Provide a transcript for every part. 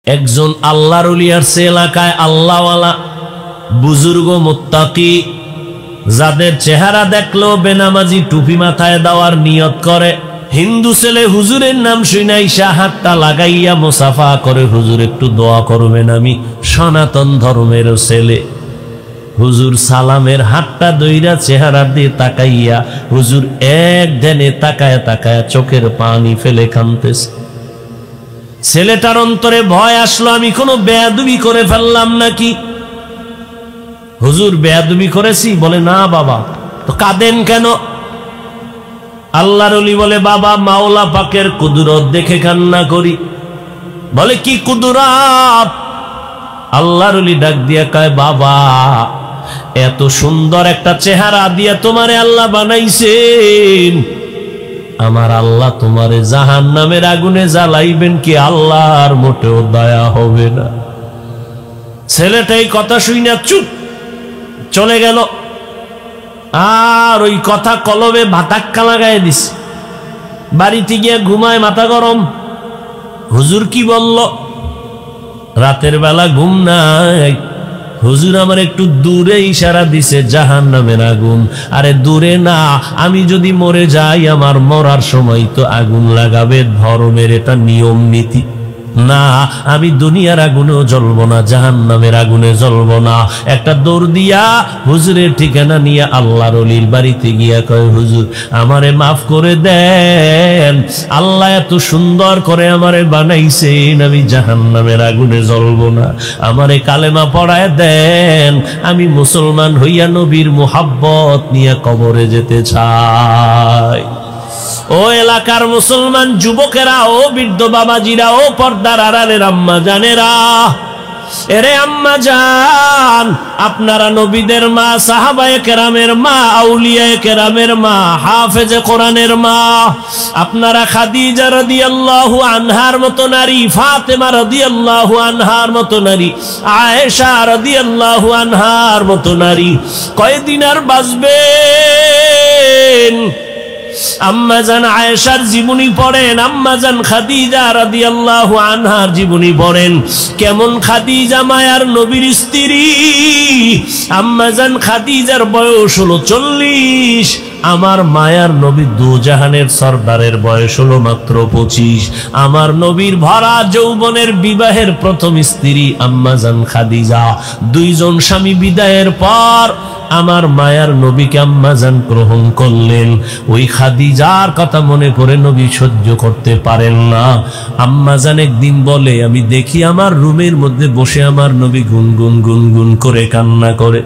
একজন আল্লাহর ওলি আসছে এলাকায়, আল্লাহওয়ালা বুজুর্গ মুত্তাকি, যাদের চেহারা দেখলেও বেনামাজি টুপি মাথায় দেওয়ার নিয়ত করে। হিন্দু ছেলে হুজুরের নাম শুনাই হাতটা লাগাইয়া মুসাফা করে, হুজুর একটু দোয়া করবেন, আমি সনাতন ধর্মের ছেলে। হুজুর সালামের হাতটা দইরা চেহারা দিয়ে তাকাইয়া, হুজুর এক ধ্যানে তাকায় তাকায় চোখের পানি ফেলে কাঁদতেছে। ছেলেটার অন্তরে ভয় আসলো, আমি কোনো বেয়াদবি করে ফেললাম নাকি? হুজুর বেয়াদবি করেছি? বলে না বাবা। তো কাঁদেন কেন? আল্লাহর ওলি বলে বাবা মাওলা পাকের কুদরত দেখে কান্না করি। বলে কি কুদরত? আল্লাহর ওলি ডাক দিয়া কয় বাবা এত সুন্দর একটা চেহারা দিয়া তোমারে আল্লাহ বানাইছেন, আমার আল্লাহ তোমারে জাহান্নামের আগুনে জ্বালাইবেন কি আল্লাহর মোটেও দয়া হবে না? ছেলেটাই কথা শুই না চুপ চলে গেল। আর ওই কথা কলবে ভাতাক্কা লাগাই দিস। বাড়িতে গিয়ে ঘুমায়, মাথা গরম। হুজুর কি বলল? রাতের বেলা ঘুম নাই। হুজুর আমার একটু দূরে ইশারা দিছে জাহান্নামের আগুন। আরে দূরে না, আমি যদি মরে যাই আমার মরার সময় তো আগুন লাগাবে, ধর্মের এটা নিয়ম নীতি না। আমি দুনিয়ার আগুনেও জ্বলবো না, জাহান্নামের আগুনে জ্বলবো না। একটা দৌড় দিয়া হুজুরের ঠিকানা নিয়ে আল্লাহর ওলির বাড়িতে গিয়া কয় হুজুর আমারে মাফ করে দেন, আল্লাহ এত সুন্দর করে আমারে বানাইছেন, আমি জাহান্নামের আগুনে জ্বলবো না, আমারে কালেমা পড়ায় দেন, আমি মুসলমান হইয়া নবীর মুহাব্বত নিয়ে কবরে যেতে চাই। ও এলাকার মুসলমান যুবকেরা, ও বৃদ্ধ বাবাজিরা, ও পর্দার আড়ালের আম্মা জানেরা, এরে আম্মা জান, আপনারা নবীদের মা, সাহাবায়ে কেরামের মা, আউলিয়ায়ে কেরামের মা, হাফেজে কোরআনের মা। আপনারা খাদিজা রাদিয়াল্লাহু আনহার মতো নারী, ফাতেমা রাদিয়াল্লাহু আনহার মতো নারী, আয়েশা রাদিয়াল্লাহু আনহার মতো নারী কয়দিন আর বাঁচবেন? আম্মাজান আয়েশার জীবনী পড়েন, আম্মাজান খাদিজা রাদিয়াল্লাহু আনহার জীবনী পড়েন। কেমন খাদিজা মায়ার নবীর স্ত্রী। আম্মাজান খাদিজার বয়স হলো 40, আমার মায়ার নবী দুজাহানের সরদারের বয়স হলো মাত্র 25। আমার নবীর ভরা যৌবনের বিবাহের প্রথম স্ত্রী আম্মাজান খাদিজা। দুইজন স্বামী বিদায়ের পর আমার মায়ার নবীকে আম্মাজান গ্রহণ করলেন। ওই খাদিজার কথা মনে করে নবী সহ্য করতে পারেন না। আম্মাজান একদিন বলে, আমি দেখি আমার রুমের মধ্যে বসে আমার নবী গুনগুন গুনগুন করে কান্না করে।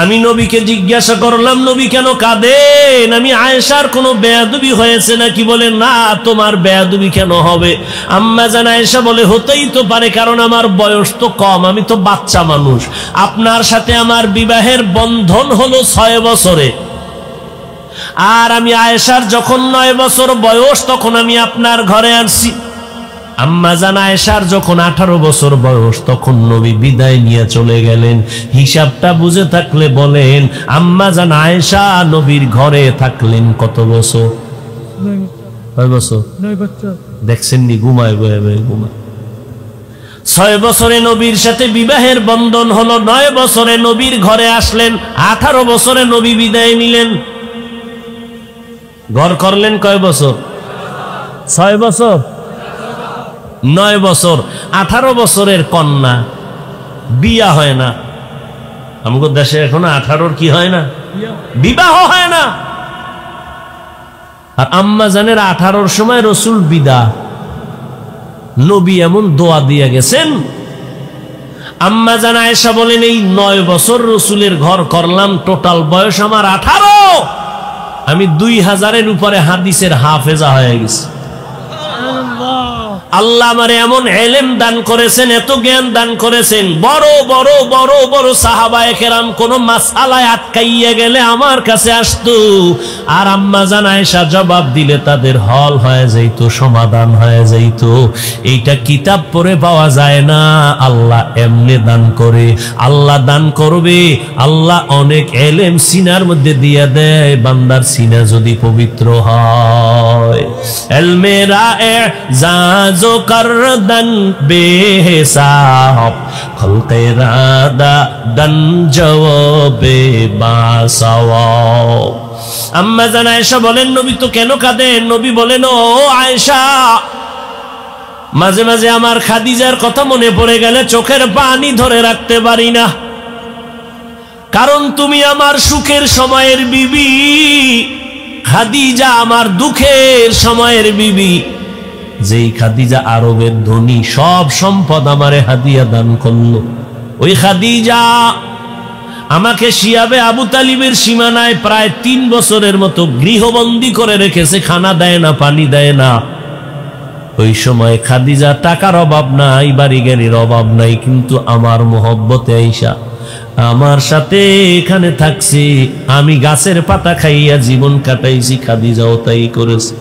আমি নবীকে জিজ্ঞাসা করলাম নবী কেন কাঁদেন? আমি আয়েশার কোনো বেয়াদবি হয়েছে নাকি? বলে না, তোমার বেয়াদবি কেন হবে? আম্মাজান আয়েশা বলে হতেই তো পারে, কারণ আমার বয়স তো কম, আমি তো বাচ্চা মানুষ। আপনার সাথে আমার বিবাহের বন্ধন হলো 6 বছরে, আর আমি আয়েশার যখন 9 বছর বয়স তখন আমি আপনার ঘরে আসছি। আম্মাজান আয়েশার যখন 18 বছর বয়স তখন নবী বিদায় নিয়ে চলে গেলেন। হিসাবটা বুঝে থাকলে বলেন আম্মাজান আয়েশা নবীর ঘরে থাকলেন কত বছর? 9 বছর। দেখছেন নি ঘুমায় ঘুমায়। 6 বছরে নবীর সাথে বিবাহের বন্ধন হলো, 9 বছরে নবীর ঘরে আসলেন, 18 বছরে নবী বিদায় নিলেন। ঘর করলেন কয় বছর? 6 বছর, 9 বছর, 18 বছরের কন্যা বিয়া হয় না। আমাদের দেশে এখনো 18 কি হয় না, বিবাহ হয় না। আর আম্মাজানের 18 সময় রসুল বিদা, নবী এমন দোয়া দিয়ে গেছেন। আম্মাজান আয়েশা বলেন এই 9 বছর রসুলের ঘর করলাম, টোটাল বয়স আমার 18। আমি 2000-এর উপরে হাদিসের হাফেজা হয়ে গেছি। আল্লাহ আমারে এমন ইলম দান করেছেন, এত জ্ঞান দান করেছেন। বড় বড় বড় বড় সাহাবায়ে কেরাম কোন মাসআলায় আটকাইয়া গেলে আমার কাছে আসতো, আর আম্মাজান আয়েশা জবাব দিলে তাদের হল হয়ে যাইতো, সমাধান হয়ে যাইতো। এইটা কিতাব পড়ে পাওয়া যায় না, আল্লাহ এমনি দান করে। আল্লাহ দান করবে, আল্লাহ অনেক ইলম সিনার মধ্যে দিয়ে দেয়, বান্দার সিনা যদি পবিত্র হয়। ইলমে রায়ে जो करदन बेहिसाब खल्के रादा दन बेबासवाब। আম্মা জান আয়েশা বলেন নবী তো কেন কাঁদেন? নবী বলেন ও আয়েশা, মাঝে মাঝে আমার খাদিজার কথা মনে পড়ে গেলে চোখের পানি ধরে রাখতে পারি না, কারণ তুমি আমার সুখের সময়ের বিবি, খাদিজা আমার দুঃখের সময়ের বিবি। যেই খাদিজা আরবের ধনী, সব সম্পদ আমারে হাদিয়া দান করলো, ওই খাদিজা আমাকে শিয়াবে আবু তালিবের সীমানায় প্রায় 3 বছরের মতো গৃহবন্দী করে রেখেছে, খানা দেয় না, পানি দেয় না। ওই সময় খাদিজা টাকার অভাব নাই, বাড়ি গাড়ির অভাব নাই, কিন্তু আমার মোহব্বতে আইসা আমার সাথে এখানে থাকছি, আমি গাছের পাতা খাইয়া জীবন কাটাইছি, খাদিজাও তাই করেছে।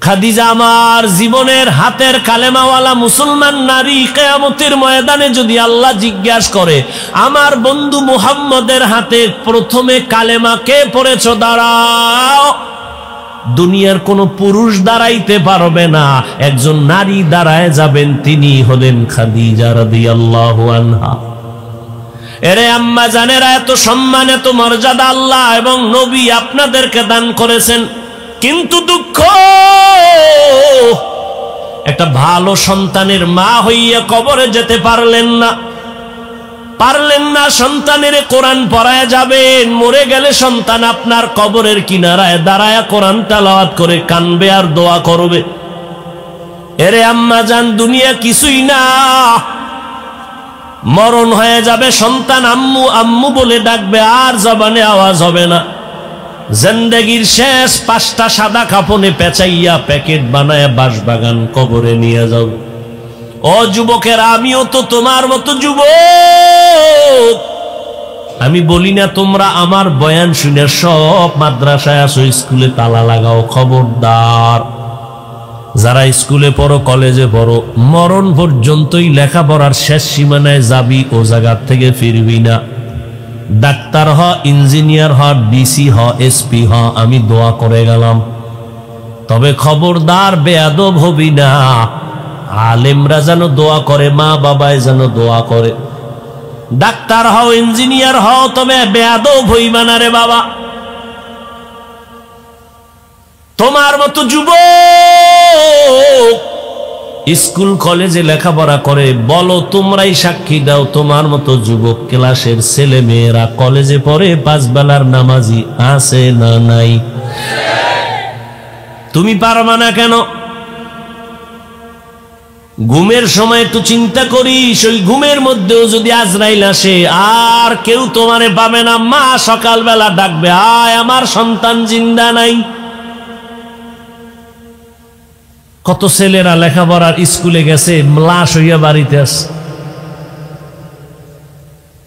খাদিজা আমার জীবনের হাতের কালেমাওয়ালা মুসলমান নারী। কিয়ামতের ময়দানে যদি আল্লাহ জিজ্ঞাসা করে আমার বন্ধু মুহাম্মদের হাতে প্রথমে কালেমা কে পড়েছ, দাঁড়াও, দুনিয়ার কোন পুরুষ দাঁড়াইতে পারবে না, একজন নারী দাঁড়ায় যাবেন, তিনি হলেন খাদিজা রাদিয়াল্লাহু আনহা। এরে আম্মা জানেরা, এত সম্মান এত মর্যাদা আল্লাহ এবং নবী আপনাদেরকে দান করেছেন, কিন্তু দুঃখ একটা ভালো সন্তানের মা হইয়া কবরে যেতে পারলেন না, সন্তানের কোরআন পড়ায় যাবেন, মরে গেলে সন্তান আপনার কবরের কিনারায় দাঁড়ায়া কোরআন তেলাওয়াত করে কানবে আর দোয়া করবে। এরে আম্মা জান, দুনিয়া কিছুই না, মরণ হয়ে যাবে, সন্তান আম্মু আম্মু বলে ডাকবে, আর জবানে আওয়াজ হবে না। জিন্দেগির শেষ 5টা সাদা কাপড়ে পেঁচাইয়া প্যাকেট বানায় বাঁশবাগান কবরে নিয়ে যাও। ও যুবকের, আমিও তো তোমার মতো যুবক। আমি বলি না তোমরা আমার বয়ান শুনে সব মাদ্রাসায় আসো, স্কুলে তালা লাগাও, খবরদার। যারা স্কুলে পড়ো, কলেজে পড়ো, মরণ পর্যন্তই লেখাপড়ার শেষ সীমানায় যাবি, ও জায়গার থেকে ফিরবি না। ডাক্তার হ, ইঞ্জিনিয়ার হ, ডিসি হ, এসপি হ, আমি দোয়া করে গেলাম, তবে খবরদার বেয়াদব হবি না। আলেমরা যেন দোয়া করে, মা বাবায় যেন দোয়া করে। ডাক্তার হও, ইঞ্জিনিয়ার হও, তবে বেয়াদব হইবা না রে বাবা। তোমার মতো যুবক স্কুল কলেজে লেখাপড়া করে, বলো, তোমরাই সাক্ষী দাও, তোমার মতো যুবক ক্লাসের ছেলে মেয়েরা কলেজে পড়ে, 5 বেলার নামাজি আছে না নাই? তুমি পারবা না কেন? ঘুমের সময় একটু চিন্তা করিস, ওই ঘুমের মধ্যেও যদি আজরাইল আসে, আর কেউ তোমারে পাবে না। মা সকালবেলা ডাকবে, আয় আমার সন্তান জিন্দা নাই। কত ছেলেরা লেখাপড়ার স্কুলে গেছে, লাশ হইয়া বাড়িতে আস।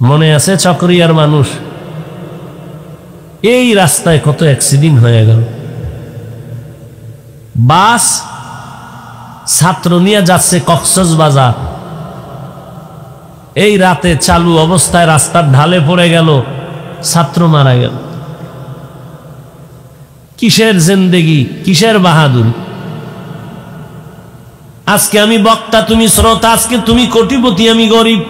মনে আছে চকরিয়ার মানুষ, এই রাস্তায় কত অ্যাক্সিডেন্ট হয়ে গেল। বাস ছাত্র নিয়ে যাচ্ছে কক্সবাজার, এই রাতে চালু অবস্থায় রাস্তার ঢালে পড়ে গেল, ছাত্র মারা গেল। কিসের জিন্দেগি, কিসের বাহাদুরি? আজকে আমি বক্তা, তুমি শ্রোতা, আজকে তুমি কোটিপতি, আমি গরিব।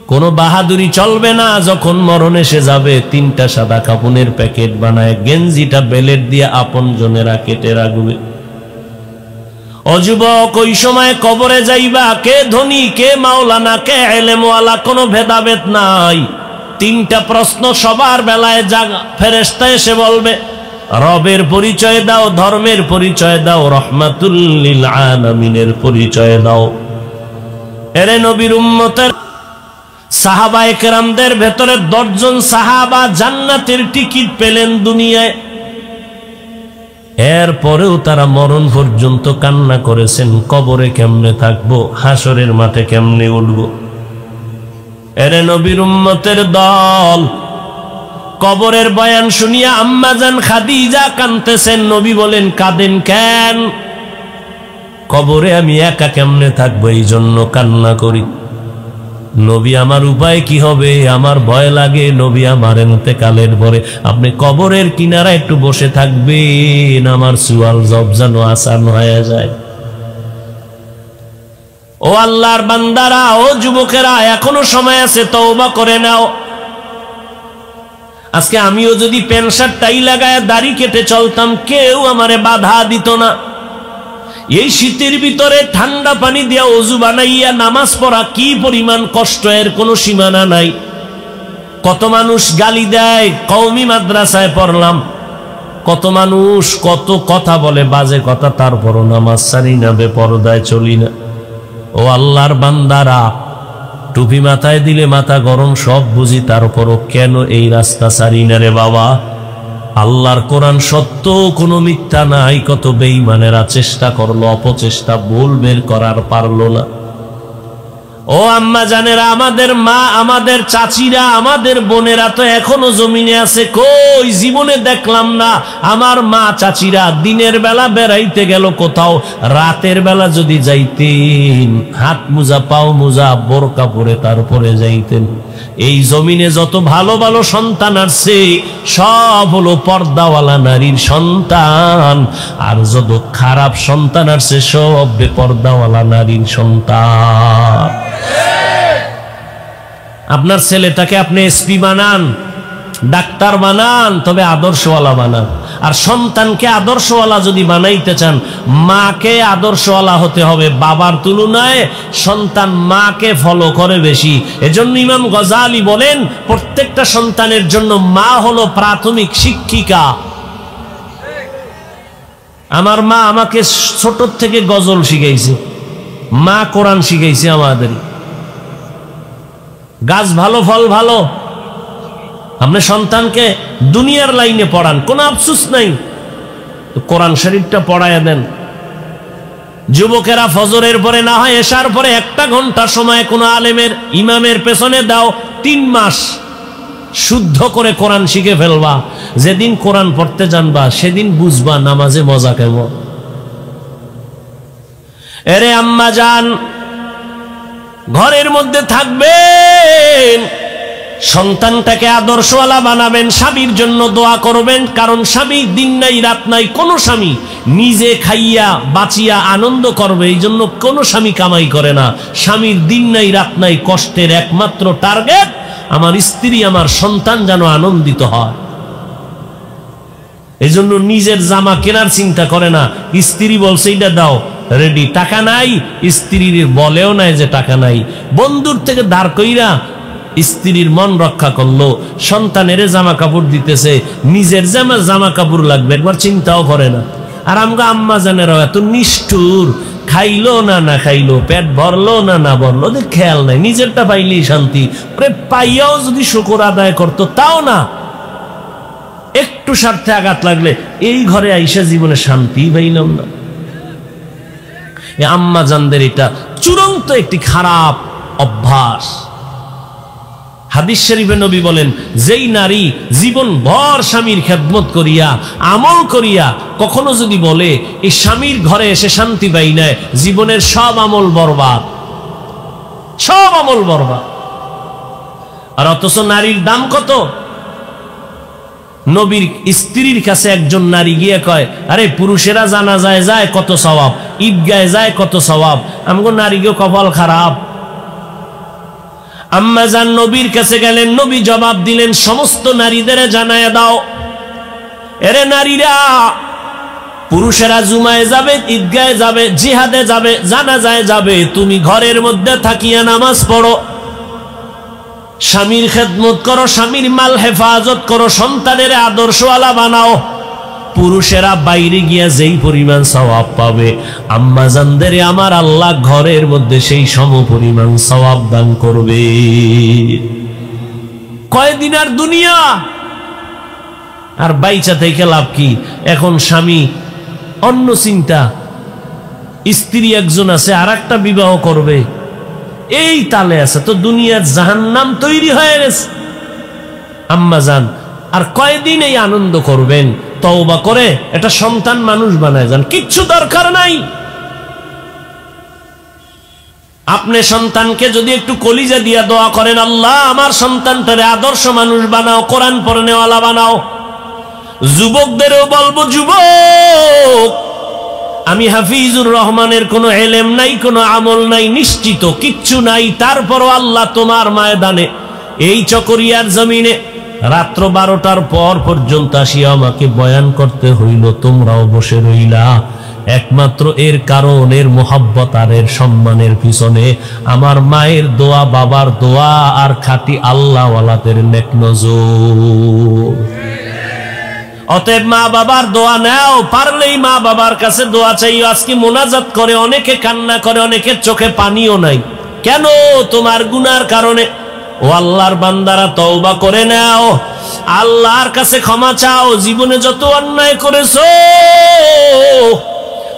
কোন বাহাদুরি চলবে না। যখন মরণ এসে যাবে, 3টা সাদা কাপড়ের প্যাকেট বানায় গেঞ্জিটা বেলেট দিয়ে আপন জনেরা কেটে রাখবে। অযুবক, ওই সময় কবরে যাইবা, কে ধনী, কে মাওলানা, কে এলেমওয়ালা, কোনো ভেদাভেদ নাই। 3টা প্রশ্ন সবার বেলায় জাগা। ফেরেশতা এসে বলবে, রবের পরিচয় দাও, ধর্মের পরিচয় দাও, রহমাতুল লিল আলামিনের পরিচয় দাও। এরে নবীর উম্মতের সাহাবায়ে কেরামদের ভেতরে 10 জন সাহাবা জান্নাতের টিকিট পেলেন দুনিয়ায়। এরপরেও তারা মরণ পর্যন্ত কান্না করেছেন, কবরে কেমনে থাকবো, হাসরের মাঠে কেমনে উঠবো। এরে নবীর উম্মতের দল, কবরের বয়ান শুনিয়া আম্মাজান খাদিজা কাঁদতেছেন। নবী বলেন, কাঁদেন কেন? কবরে আমি একা কেমনে থাকবো, এই জন্য কান্না করি। নবী আমার উপায় কি হবে, আমার ভয় লাগে। নবী আমার ইন্তেকালের পরে আপনি কবরের কিনারা একটু বসে থাকবেন, আমার সুয়াল জব যেন আসান হয়ে যায়। ও আল্লাহর বান্দারা, ও যুবকেরা, এখনো সময় আছে, তওবা করে নাও। আজকে আমিও যদি প্যান্ট শার্ট টাই লাগায় দাড়ি কেটে চলতাম, কেউ আমারে বাধা দিত না। এই শীতের ভিতরে ঠান্ডা পানি দিয়া ওযু বানাইয়া নামাজ পড়া কি পরিমাণ কষ্ট, এর কোনো সীমানা নাই। কত মানুষ গালি দেয়, কওমি মাদ্রাসায় পড়লাম, কত মানুষ কত কথা বলে, বাজে কথা, তারপরও নামাজ ছাড়ি না, বেপরদায় চলি না। ও আল্লাহর বান্দারা, টুপি মাথায় দিলে মাথা গরম, সব বুঝি, তারপরও কেন এই রাস্তা ছাড়ি না রে বাবা? আল্লাহর কোরআন সত্য, কোনো মিথ্যা নাই। কত বেঈমানেরা চেষ্টা করলো, অপচেষ্টা, ভুল বের করার পারলো না। ও আম্মা জানেরা, আমাদের মা, আমাদের চাচিরা, আমাদের বোনেরা তো এখনো জমিনে আছে। কই জীবনে দেখলাম না আমার মা চাচিরা দিনের বেলা বেড়াইতে গেল কোথাও, রাতের বেলা যদি যাইতেন হাত মোজা পাও মোজা বোরকা পরে তারপরে যাইতেন। এই জমিনে যত ভালো ভালো সন্তান আসছে সব হলো পর্দাওয়ালা নারীর সন্তান, আর যত খারাপ সন্তান আসছে সব বেপর্দাওয়ালা নারীর সন্তান। আপনার ছেলেটাকে আপনি এসপি বানান, ডাক্তার বানান, তবে আদর্শওয়ালা বানান। আর সন্তানকে আদর্শওয়ালা যদি বানাইতে চান, মাকে আদর্শওয়ালা হতে হবে। বাবার তুলনায় সন্তান মাকে ফলো করে বেশি। এজন্য ইমাম গজালি বলেন, প্রত্যেকটা সন্তানের জন্য মা হলো প্রাথমিক শিক্ষিকা। আমার মা আমাকে ছোট থেকে গজল শিখাইছে, মা কোরআন শিখাইছে আমাদের। গাছ ভালো ফল ভালো, আপনি সন্তানকে দুনিয়ার লাইনে পড়ান, কোনো আফসোস নাই, কোরআন শরীফটা পড়ায়া দেন। যুবকেরা ফজরের পরে না হয় এশার পরে 1 ঘন্টা সময় কোনো আলেমের ইমামের পেছনে দাও, 3 মাস শুদ্ধ করে কোরআন শিখে ফেলবা। যেদিন কোরআন পড়তে জানবা সেদিন বুঝবা নামাজে মজা কেমন। এরে আম্মা জান, ঘরের মধ্যে থাকবেন, সন্তানটাকে আদর্শওয়ালা বানাবেন, স্বামীর জন্য দোয়া করবেন। কারণ স্বামী দিন নাই রাত নাই, কোন স্বামী নিজে খাইয়া বাঁচিয়া আনন্দ করবে এই জন্য কোন স্বামী কামাই করে না। স্বামীর দিন নাই রাত নাই, কষ্টের একমাত্র টার্গেট আমার স্ত্রী, আমার সন্তান যেন আনন্দিত হয়। এই জন্য নিজের জামা কেনার চিন্তা করে না, স্ত্রী বলছে এটা দাও, রেডি। টাকা নাই, স্ত্রীর বলেও নাই যে টাকা নাই, বন্ধুর থেকে ধার কইরা স্ত্রীর মন রক্ষা করলো, সন্তানের জামা কাপড় দিতেছে, নিজের জামা কাপড় লাগবে একবার চিন্তাও করে না। আর আমরা আম্মা জানেরা এত নিষ্ঠুর, খাইলো না না খাইলো, পেট ভরলো না না ভরলো, ওদের খেয়াল নাই, নিজেরটা পাইলেই শান্তি। পাইয়াও যদি শুকর আদায় করতো তাও না, একটু স্বার্থে আঘাত লাগলে এই ঘরে আইসা জীবনে শান্তি পাইলাম না। আম্মা জানদের এটা চূড়ান্ত একটি খারাপ অভ্যাস। হাদিস শরীফে নবী বলেন, যেই নারী জীবন ভর স্বামীর খেদমত করিয়া আমল করিয়া কখনো যদি বলে এই স্বামীর ঘরে এসে শান্তি পাই না, জীবনের সব আমল বরবাদ, সব আমল বরবাদ। আর অথচ নারীর দাম কত? নবীর স্ত্রীর কাছে একজন নারী গিয়ে কয়, আরে পুরুষেরা জানাজায় যায় কত সওয়াব, ঈদগাহে যায় কত সওয়াব, আমগো নারীকে কপাল খারাপ। আম্মা জান নবীর কাছে গেলেন, নবী জবাব দিলেন, সমস্ত নারীদের জানায় দাও, এরে নারীরা, পুরুষেরা জুমায় যাবে, ঈদগাহে যাবে, জিহাদে যাবে, জানাজায় যাবে, তুমি ঘরের মধ্যে থাকিয়া নামাজ পড়ো, স্বামীর খেদমত করো, স্বামীর মাল হেফাজত করো, সন্তানের আদর্শওয়ালা বানাও। পুরুষেরা বাইরে গিয়া যেই পরিমাণ সওয়াব পাবে, আম্মা জানদের আমার আল্লাহ ঘরের মধ্যে সেই সম পরিমাণ সওয়াব দান করবে। কয়দিন আর দুনিয়া, আর বাইচা থেকে লাভ কি? এখন স্বামী অন্য চিন্তা, স্ত্রী একজন আছে আর একটা বিবাহ করবে, এই তালে আছে, তো দুনিয়ার জাহান্নাম তৈরি হয়ে গেছে। আম্মা জান আর কয়দিন এই আনন্দ করবেন? তওবা করে এটা সন্তান মানুষ বানায় যান, কিচ্ছু দরকার নাই। আপনি সন্তানকে যদি একটু কলিজা দিয়া দোয়া করেন, আল্লাহ আমার সন্তানটারে আদর্শ মানুষ বানাও, কোরআন পড়নেওয়ালা বানাও। যুবকদেরও বলবো, যুবক আমি হাফিজুর রহমানের কোনো এলেম নাই, কোনো আমল নাই, নিশ্চিত কিচ্ছু নাই, তারপরও আল্লাহ তোমার ময়দানে এই চকরিয়ার জমিনে রাত্র 12টার পর পর্যন্ত আসিয়া আমাকে বয়ান করতে হইল, তোমরাও বসে রইলা। একমাত্র এর কারণ এর মোহাব্বত আর এর সম্মানের পিছনে আমার মায়ের দোয়া, বাবার দোয়া আর খাঁটি আল্লাহওয়ালাদের নেক নজর। অতএব মা বাবার দোয়া নাও, পারলেই মা বাবার কাছে দোয়া চাইও। আজকে মোনাজাত করে অনেকে কান্না করে, অনেকের চোখে পানিও নাই। কেন? তোমার গুনার কারণে। ও আল্লাহর বান্দারা, তওবা করে নাও, আল্লাহর কাছে ক্ষমা চাও। জীবনে যত অন্যায় করেছো,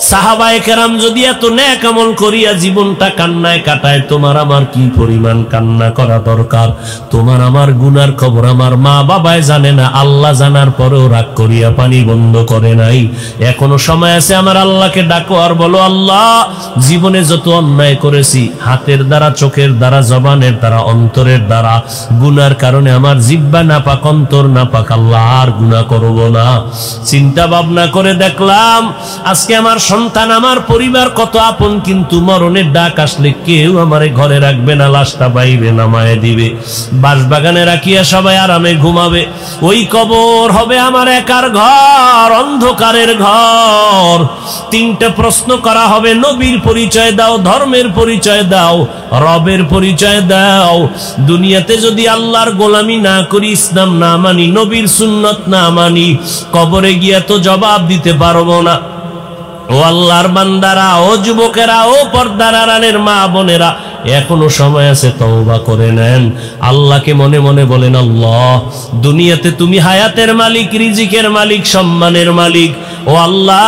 সাহাবায়ে কেরাম যদি এত নেক আমল করিয়া জীবনটা কান্নায় কাটায়, তোমার আমার কি পরিমাণ কান্না করা দরকার। তোমার আমার গুনার খবর আমার মা বাবায় জানে না, আল্লাহ জানার পরেও রাগ করিয়া পানি বন্ধ করে নাই। এখনো সময় আছে, আমার আল্লাহকে ডাকো আর বলো, আল্লাহ জীবনে যত অন্যায় করেছি, হাতের দ্বারা, চোখের দ্বারা, জবানের দ্বারা, অন্তরের দ্বারা, গুনার কারণে আমার জিহ্বা নাপাক, অন্তর নাপাক, আল্লাহ আর গুনাহ করব না। চিন্তা ভাবনা করে দেখলাম আজকে আমার সন্তান, আমার পরিবার কত আপন, কিন্তু মরণের ডাক আসলে কেউ আমারে ঘরে রাখবে না, লাশটা বাইরে নামায় দিবে, বাসবাগানে রাখিয়া সবাই আরামে ঘুমাবে। ওই কবর হবে আমার একার ঘর, অন্ধকারের ঘর। 3টে প্রশ্ন করা হবে, নবীর পরিচয় দাও, ধর্মের পরিচয় দাও, রবের পরিচয় দাও। দুনিয়াতে যদি আল্লাহর গোলামি না করি, ইসলাম না মানি, নবীর সুন্নত না মানি, কবরে গিয়া তো জবাব দিতে পারবো না। ও আল্লাহর বান্দারা, ও যুবকেরা, ও পর্দার আড়ালের মা বোনেরা, এখনো সময় আছে, তওবা করে নেন। আল্লাহকে মনে মনে বলেন, আল্লাহ দুনিয়াতে তুমি হায়াতের মালিক, রিজিকের মালিক, সম্মানের মালিক। ও আল্লাহ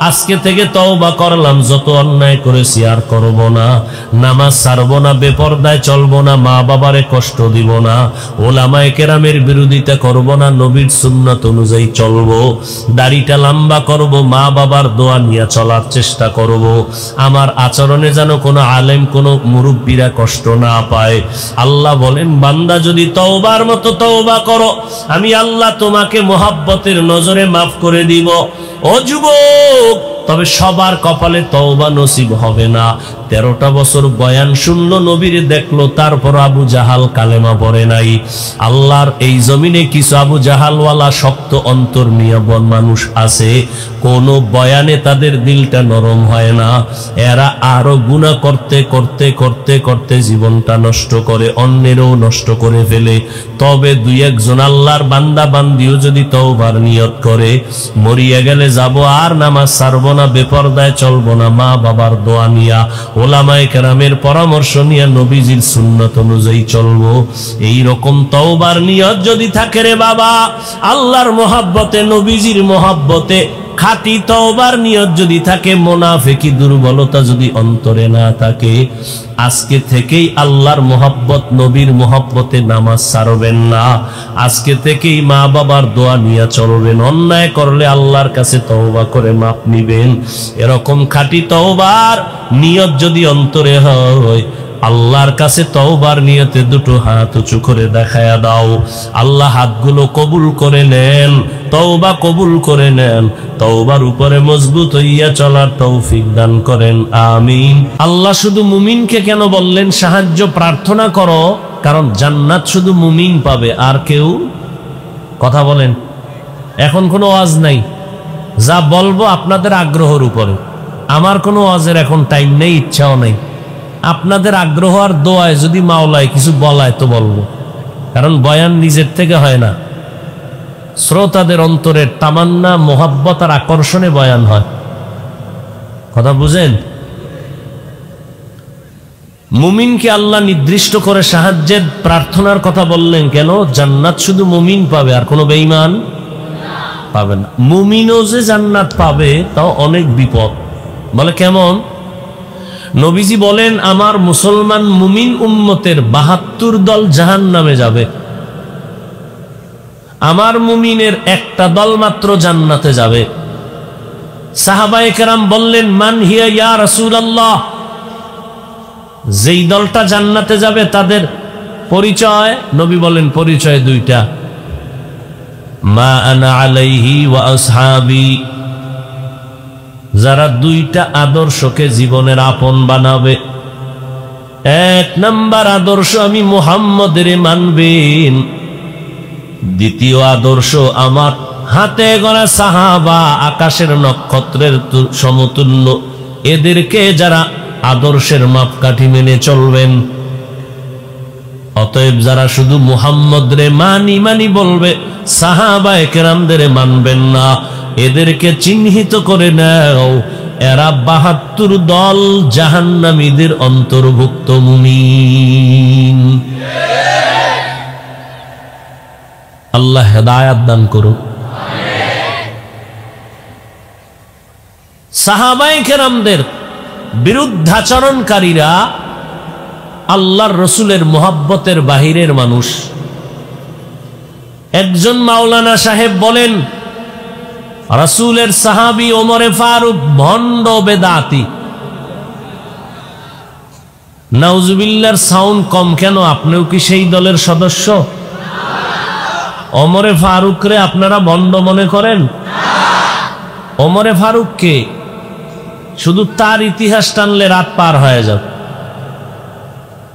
আজকে থেকে তওবা করলাম, যত অন্যায় করেছি আর করব না। নামাজ ছাড়বো না, বেপরদায় চলবো না, মা বাবারে কষ্ট দিব না, ওলামায়ে কেরামের বিরোধিতা করব না, নবীর সুন্নাত অনুযায়ী চলবো, দাড়িটা লম্বা করব, মা বাবার দোয়া নিয়ে চলার চেষ্টা করব। আমার আচরণে যেন কোনো আলেম, কোনো মুরব্বীরা কষ্ট না পায়। আল্লাহ বলেন, বান্দা যদি তওবার মতো তওবা করো, আমি আল্লাহ তোমাকে মোহাব্বতের নজরে মাফ করে দিব। ও যুবক, তবে সবার কপালে তওবা নসিব হবে না। 13টা বছর বয়ান শুনলো, নবীর দেখলো, তারপর আবু জাহাল কালেমা পড়ে নাই। আল্লাহর এই জমিনে কিছু আবু জাহালওয়ালা শক্ত অন্তর নিয়ে মানুষ আছে, কোন বয়ানে তাদের দিলটা নরম হয় না। এরা আরো গুনাহ করতে করতে করতে করতে জীবনটা নষ্ট করে, অন্যেরও নষ্ট করে ফেলে। তবে 2-1 আল্লাহর বান্দা বান্দিও যদি তওবার নিয়ত করে, মরিয়া গেলে যাব আর নামাজ ছাড়বো না, বেপরদায় চলবো না, মা বাবার দোয়া নিয়া, ওলামায়ে কেরামের পরামর্শ নিয়ে, নবীজির সুন্নাত অনুযায়ী চলবো, এই রকম তওবার নিয়ত যদি থাকে রে বাবা, আল্লাহর মোহাব্বতে, নবীজির মোহাব্বতে খাঁটি তওবার নিয়ত যদি থাকে, মুনাফিকি দুর্বলতা যদি অন্তরে না থাকে, আজকে থেকেই আল্লাহর মোহাব্বত, নবীর মোহাব্বতে নামাজ ছাড়বেন না। আজকে থেকেই মা বাবার দোয়া নিয়ে চলবেন। অন্যায় করলে আল্লাহর কাছে তওবা করে মাপ নিবেন। এরকম খাঁটি তওবার নিয়ত যদি অন্তরে হয়, আল্লাহর কাছে তওবার নিয়তে 2টো হাত উঁচু করে দেখায়া দাও। আল্লাহ হাতগুলো কবুল করে নেন, তওবা কবুল করে নেন, তওবার উপরে মজবুত হইয়া চলার তৌফিক দান করেন, আমিন। আল্লাহ শুধু মুমিনকে কেন বললেন সাহায্য প্রার্থনা করো? কারণ জান্নাত শুধু মুমিন পাবে, আর কেউ। কথা বলেন, এখন কোনো ওয়াজ নাই, যা বলবো আপনাদের আগ্রহের উপরে। আমার কোনো ওয়াজের এখন টাইম নেই, ইচ্ছাও নেই। আপনাদের আগ্রহ আর দোয়ায় যদি মাওলায় কিছু বলায় তো বলবো, কারণ বয়ান নিজের থেকে হয় না, শ্রোতাদের অন্তরের তামান্না, মোহাব্বত আর আকর্ষণে বয়ান হয়। কথা বুঝেন? মুমিনকে আল্লাহ নির্দিষ্ট করে সাহায্যের প্রার্থনার কথা বললেন কেন? জান্নাত শুধু মুমিন পাবে, আর কোনো বেঈমান পাবে না। মুমিনও যে জান্নাত পাবে তাও অনেক বিপদ। বলে কেমন? নবীজি বলেন, আমার মুসলমান মুমিন উম্মতের 72 দল জাহান্নামে যাবে, আমার মুমিনের একটা দল মাত্র জান্নাতে যাবে। সাহাবায়ে কেরাম বললেন, মান হিয়া ইয়া রাসূলুল্লাহ, যেই দলটা জান্নাতে যাবে তাদের পরিচয়, নবী বলেন পরিচয় দুইটা, মা আনা আলাইহি ওয়া আসহাবি, যারা দুইটা আদর্শকে জীবনের আপন বানাবে। এক নাম্বার আদর্শ আমি মুহাম্মদের মানবেন, দ্বিতীয় আদর্শ আমার হাতে গড়া সাহাবা, আকাশের নক্ষত্রের সমতুল্য, এদেরকে যারা আদর্শের মাপকাঠি মেনে চলবেন। অতএব যারা শুধু মুহাম্মদরে মানি মানি বলবে, সাহাবায়ে কেরামদের মানবেন না, এদেরকে চিহ্নিত করে নাও, এরা ৭২ দল জাহান্নামীদের অন্তর্ভুক্ত মুমিন। আল্লাহ হেদায়াত দান করুন। সাহাবায়ে কেরামদের বিরুদ্ধাচরণকারীরা আল্লাহর রসুলের মোহাব্বতের বাহিরের মানুষ। একজন মাওলানা সাহেব বলেন, রাসূলের সাহাবী ওমরে ফারুক ভণ্ড বেদাতি। নাউজুবিল্লাহর সাউন্ড কম কেন? আপনিও কি সেই দলের সদস্য? ওমরে ফারুকরে আপনারা ভণ্ড মনে করেন? ওমরে ফারুককে শুধু তার ইতিহাস টানলে রাত পার হয়ে যাবে।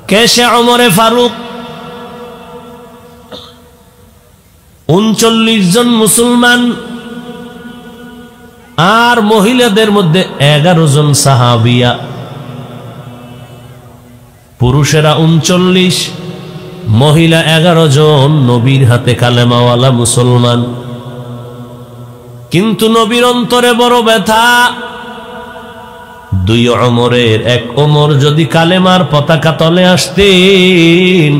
কে সে ওমরে ফারুক? ৩৯ জন মুসলমান আর মহিলাদের মধ্যে 11 জন সাহাবিয়া, পুরুষেরা 39, মহিলা 11 জন, নবীর হাতে কালেমাওয়ালা মুসলমান। কিন্তু নবীর অন্তরে বড় ব্যথা, 2 ওমরের, 1 ওমর যদি কালেমার পতাকা তলে আসতেন,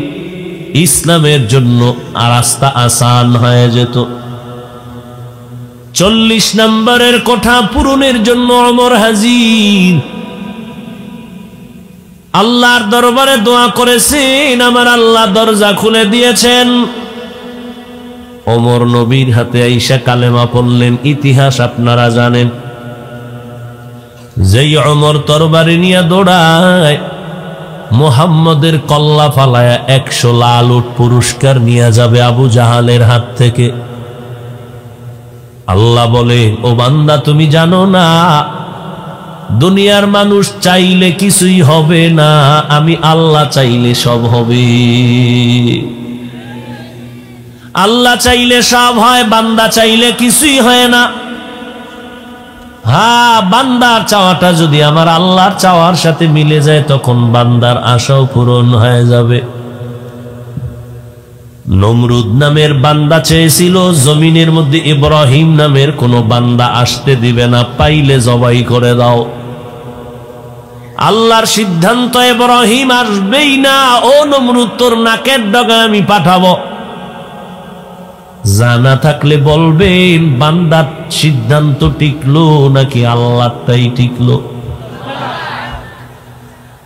ইসলামের জন্য রাস্তা আসান হয়ে যেত। 40 নম্বরের কোঠা পূরণের জন্য ওমর হাজির, আল্লাহর দরবারে দোয়া করেছেন, আমার আল্লাহ দরজা খুলে দিয়েছেন। ওমর নবীর হাতে আইসা কালেমা পড়লেন, ইতিহাস আপনারা জানেন। যেই ওমর তরবারি নিয়ে দৌড়ায়, মুহাম্মদের কল্লা ফালায়া 100 লাল উট পুরস্কার নিয়ে যাবে আবু জাহালের হাত থেকে। আল্লাহ বলে, ও বান্দা তুমি জানো না, দুনিয়ার মানুষ চাইলে কিছুই হবে না, আমি আল্লাহ চাইলে সব হবে। আল্লাহ চাইলে সব হয়, বান্দা চাইলে কিছুই হয় না। হ্যাঁ, বান্দার চাওয়াটা যদি আমার আল্লাহর চাওয়ার সাথে মিলে যায়, তখন বান্দার আশাও পূরণ হয়ে যাবে। নমরুদ নামের বান্দা চেয়েছিল জমিনের মধ্যে ইব্রাহিম নামের কোন বান্দা আসতে দিবে না, পাইলে জবাই করে দাও। আল্লাহর সিদ্ধান্ত, ইব্রাহিম আসবেই না। ও নমরুদ, তোর নাকের ডগা আমি পাঠাবো। জানা থাকলে বলবেন, বান্দার সিদ্ধান্ত টিকলো নাকি আল্লাহটাই টিকলো?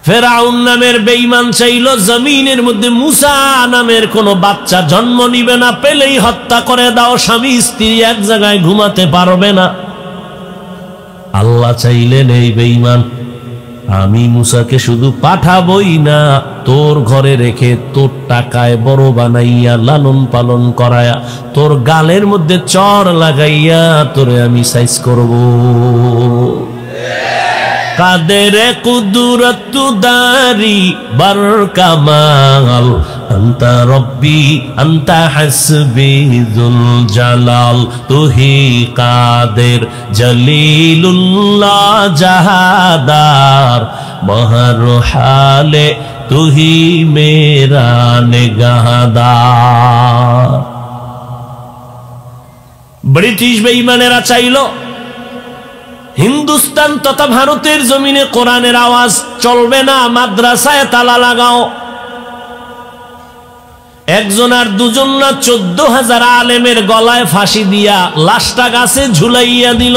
ফেরাউন নামের বেঈমান চাইল জমিনের মধ্যে মুসা নামের কোন বাচ্চা জন্ম নিবে না, পেলেই হত্যা করে দাও, স্বামী স্ত্রী এক জায়গায় ঘুমাতে পারবে না। আল্লাহ চাইলেন, এই বেঈমান, আমি মুসাকে শুধু পাঠাবই না, তোর ঘরে রেখে তোর টাকায় বড় বানাইয়া লালন পালন করায়া তোর গালের মধ্যে চর লাগাইয়া তোরে আমি সাইজ করব। কাদের কুদরত দারি বার কামাল, আন্তা রব্বি আন্তা হাসবি যুল জালাল, তুহি কাদের জলিলুল্লাহ জাহাদার, বহর হালে তুহি মেরা নিগাহদার। ব্রিটিশ বেঈমানেরা চাইল হিন্দুস্তান তথা ভারতের জমিনে কোরআনের আওয়াজ চলবে না, মাদ্রাসায় তালা লাগাও। 1 জন আর 2 জন না, 14,000 আলেমের গলায় ফাঁসি দিয়া লাশটা গাছে ঝুলাইয়া দিল।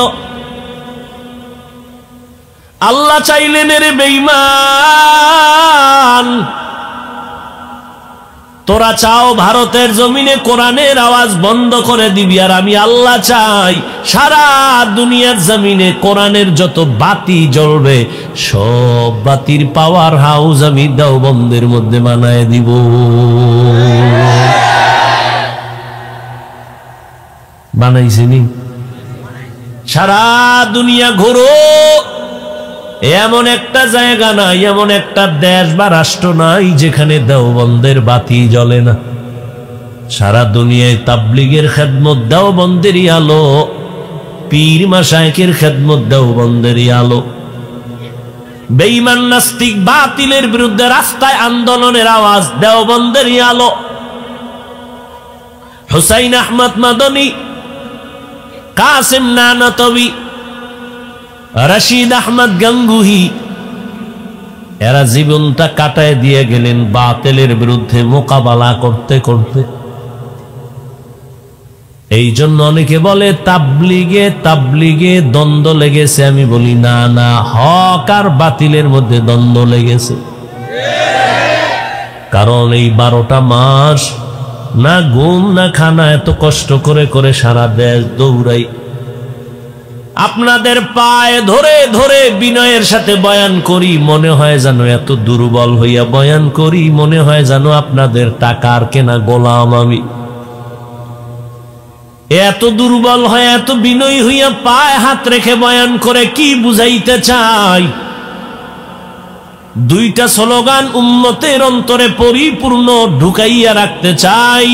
আল্লাহ চাইলেন, রে বেঈমান, তোরা চাও ভারতের জমিনে কোরআনের আওয়াজ বন্ধ করে দিবি, আর আমি আল্লাহ চাই সারা দুনিয়ার জমিনে কোরআনের যত বাতি জ্বলবে সব বাতির পাওয়ার হাউস আমি দেওবন্দের মধ্যে বানায় দিব। বানাইছিনি? সারা দুনিয়া ঘুরো, এমন একটা জায়গা নাই, এমন একটা দেশ বা রাষ্ট্র নাই যেখানে দেওবন্দের বাতি জ্বলে না। সারা দুনিয়ায় তাবলীগের খেদমত দেওবন্দেরই আলো, পীর মাশায়েখের খেদমত দেওবন্দেরই আলো। বেঈমান নাস্তিক বাতিলের বিরুদ্ধে রাস্তায় আন্দোলনের আওয়াজ দেওবন্দেরই আলো। হুসাইন আহমদ মাদানী, কাসেম নানাতবি, রশিদ আহমদ গঙ্গুহি, এরা জীবনটা কাটায় দিয়ে গেলেন বাতিলের বিরুদ্ধে মোকাবেলা করতে করতে। এই জন্য অনেকে বলে তাবলীগে দ্বন্দ্ব লেগেছে। আমি বলি না না, হক আর বাতিলের মধ্যে দ্বন্দ্ব লেগেছে। কারণ এই 12টা মাস না ঘুম না খানা, এত কষ্ট করে করে সারা দেশ দৌড়াই। আপনাদের পায়ে ধরে ধরে বিনয়ের সাথে বয়ান করি, মনে হয় যেন এত দুর্বল হইয়া বয়ান করি, মনে হয় যেন আপনাদের টাকার কেনা গোলাম আমি। এত দুর্বল হয়ে এত বিনয়ী হইয়া পায়ে হাত রেখে বয়ান করে কি বুঝাইতে চাই? 2টা স্লোগান উম্মতের অন্তরে পরিপূর্ণ ঢুকাইয়া রাখতে চাই।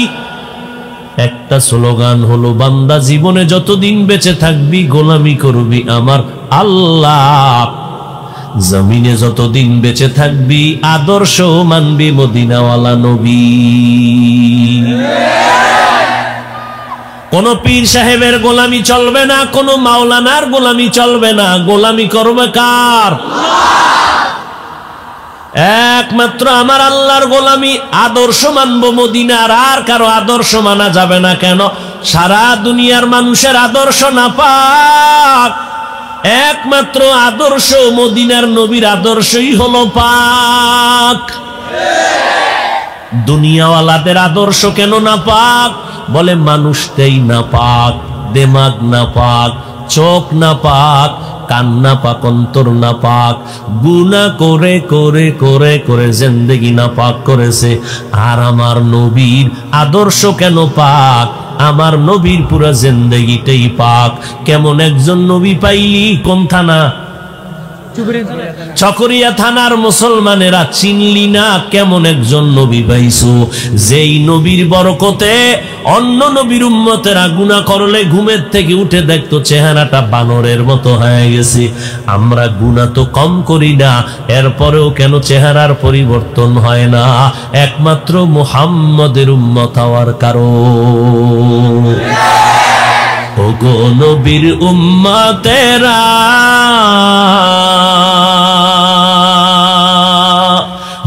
একটা স্লোগান হলো, বান্দা জীবনে যতদিন বেঁচে থাকবি গোলামি করবি আমার আল্লাহ, জমিনে যতদিন বেঁচে থাকবি আদর্শ মানবি মদিনাওয়ালা নবী। কোন পীর সাহেবের গোলামি চলবে না, কোন মাওলানার গোলামি চলবে না। গোলামি করবে কার? একমাত্র আমার আল্লাহর গোলামি। আদর্শ মানব মদিনার, আর কারো আদর্শ মানা যাবে না। কেন? সারা দুনিয়ার মানুষের আদর্শ নাপাক, একমাত্র আদর্শ মদিনার নবীর আদর্শই হলো পাক। দুনিয়াওয়ালাদের আদর্শ কেন নাপাক? বলে মানুষটাই নাপাক, দেমাগ নাপাক, চোখ নাপাক, কান নাপাক, অন্তর নাপাক, গুনাহ করে করে করে করে জিন্দেগি নাপাক করেছে। আর আমার নবীর আদর্শ কেন পাক? আমার নবীর পুরা জিন্দেগিটাই পাক। কেমন একজন নবী পাইলি? কোন থানা? চকরিয়া থানার মুসলমানেরা চিনলি না? কেমন একজন নবী পাইছো, যেই নবীর বরকতে অন্য নবীর উম্মতেরা গুনাহ করলে ঘুমের থেকে উঠে দেখতো চেহারাটা বানরের মতো হয়ে গেছে। আমরা গুনাহ তো কম করি না, এরপরেও কেন চেহারার পরিবর্তন হয় না? একমাত্র মুহাম্মদের উম্মত হওয়ার কারণ। ওগো নবীর উম্মতেরা,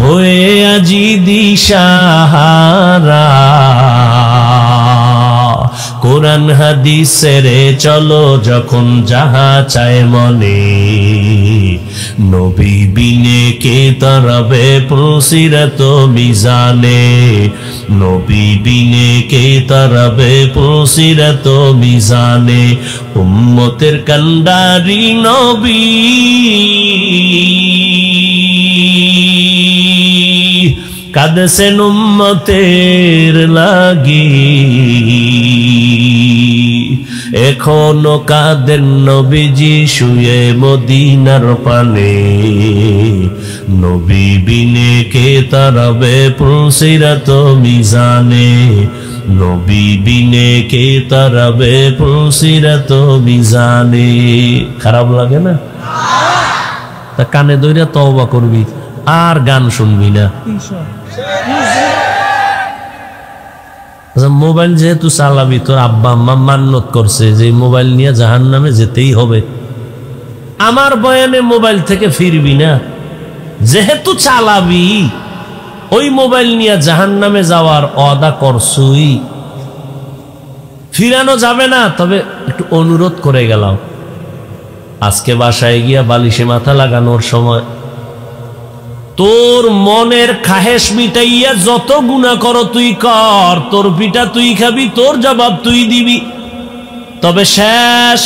হয়ে আজি দিশাহারা, কোরআন হাদিসের চলো যখন যাহা চায় মনে, নবী বিনে কে তরবে পুসিরত মিজানে, নবী বিনে কে তরবে পুসিরত মিজানে, উম্মতের কান্ডারি নবী কাঁদছেন উম্মতের লাগি, এখনো কাঁদেন নবীজি শুয়ে মদিনার পানে, নবী বিনে কে তারাবে পুসিরাত মিজানে, নবী বিনে কে তারাবে পুসিরাত মিজানে। খারাপ লাগে না? তা কানে ধইরা তওবা করবি, আর গান শুনবি না। মোবাইল যেহেতু চালাবি, তোর আব্বা আম্মা মান্নত করছে যে মোবাইল নিয়ে জাহান্নামে যেতেই হবে, আমার বয়ানে মোবাইল থেকে ফিরবি না। যেহেতু চালাবি, ওই মোবাইল নিয়ে জাহান্নামে যাওয়ার ওয়াদা করছুই, ফিরানো যাবে না। তবে একটু অনুরোধ করে গেলাম, আজকে বাসায় গিয়া বালিশে মাথা লাগানোর সময় তোর মনের খাহেশ মিটাইয়া যত গুনাহ করো তুই কর, তোর পিঠা তুই খাবি, তোর জবাব তুই দিবি। তবে শেষ,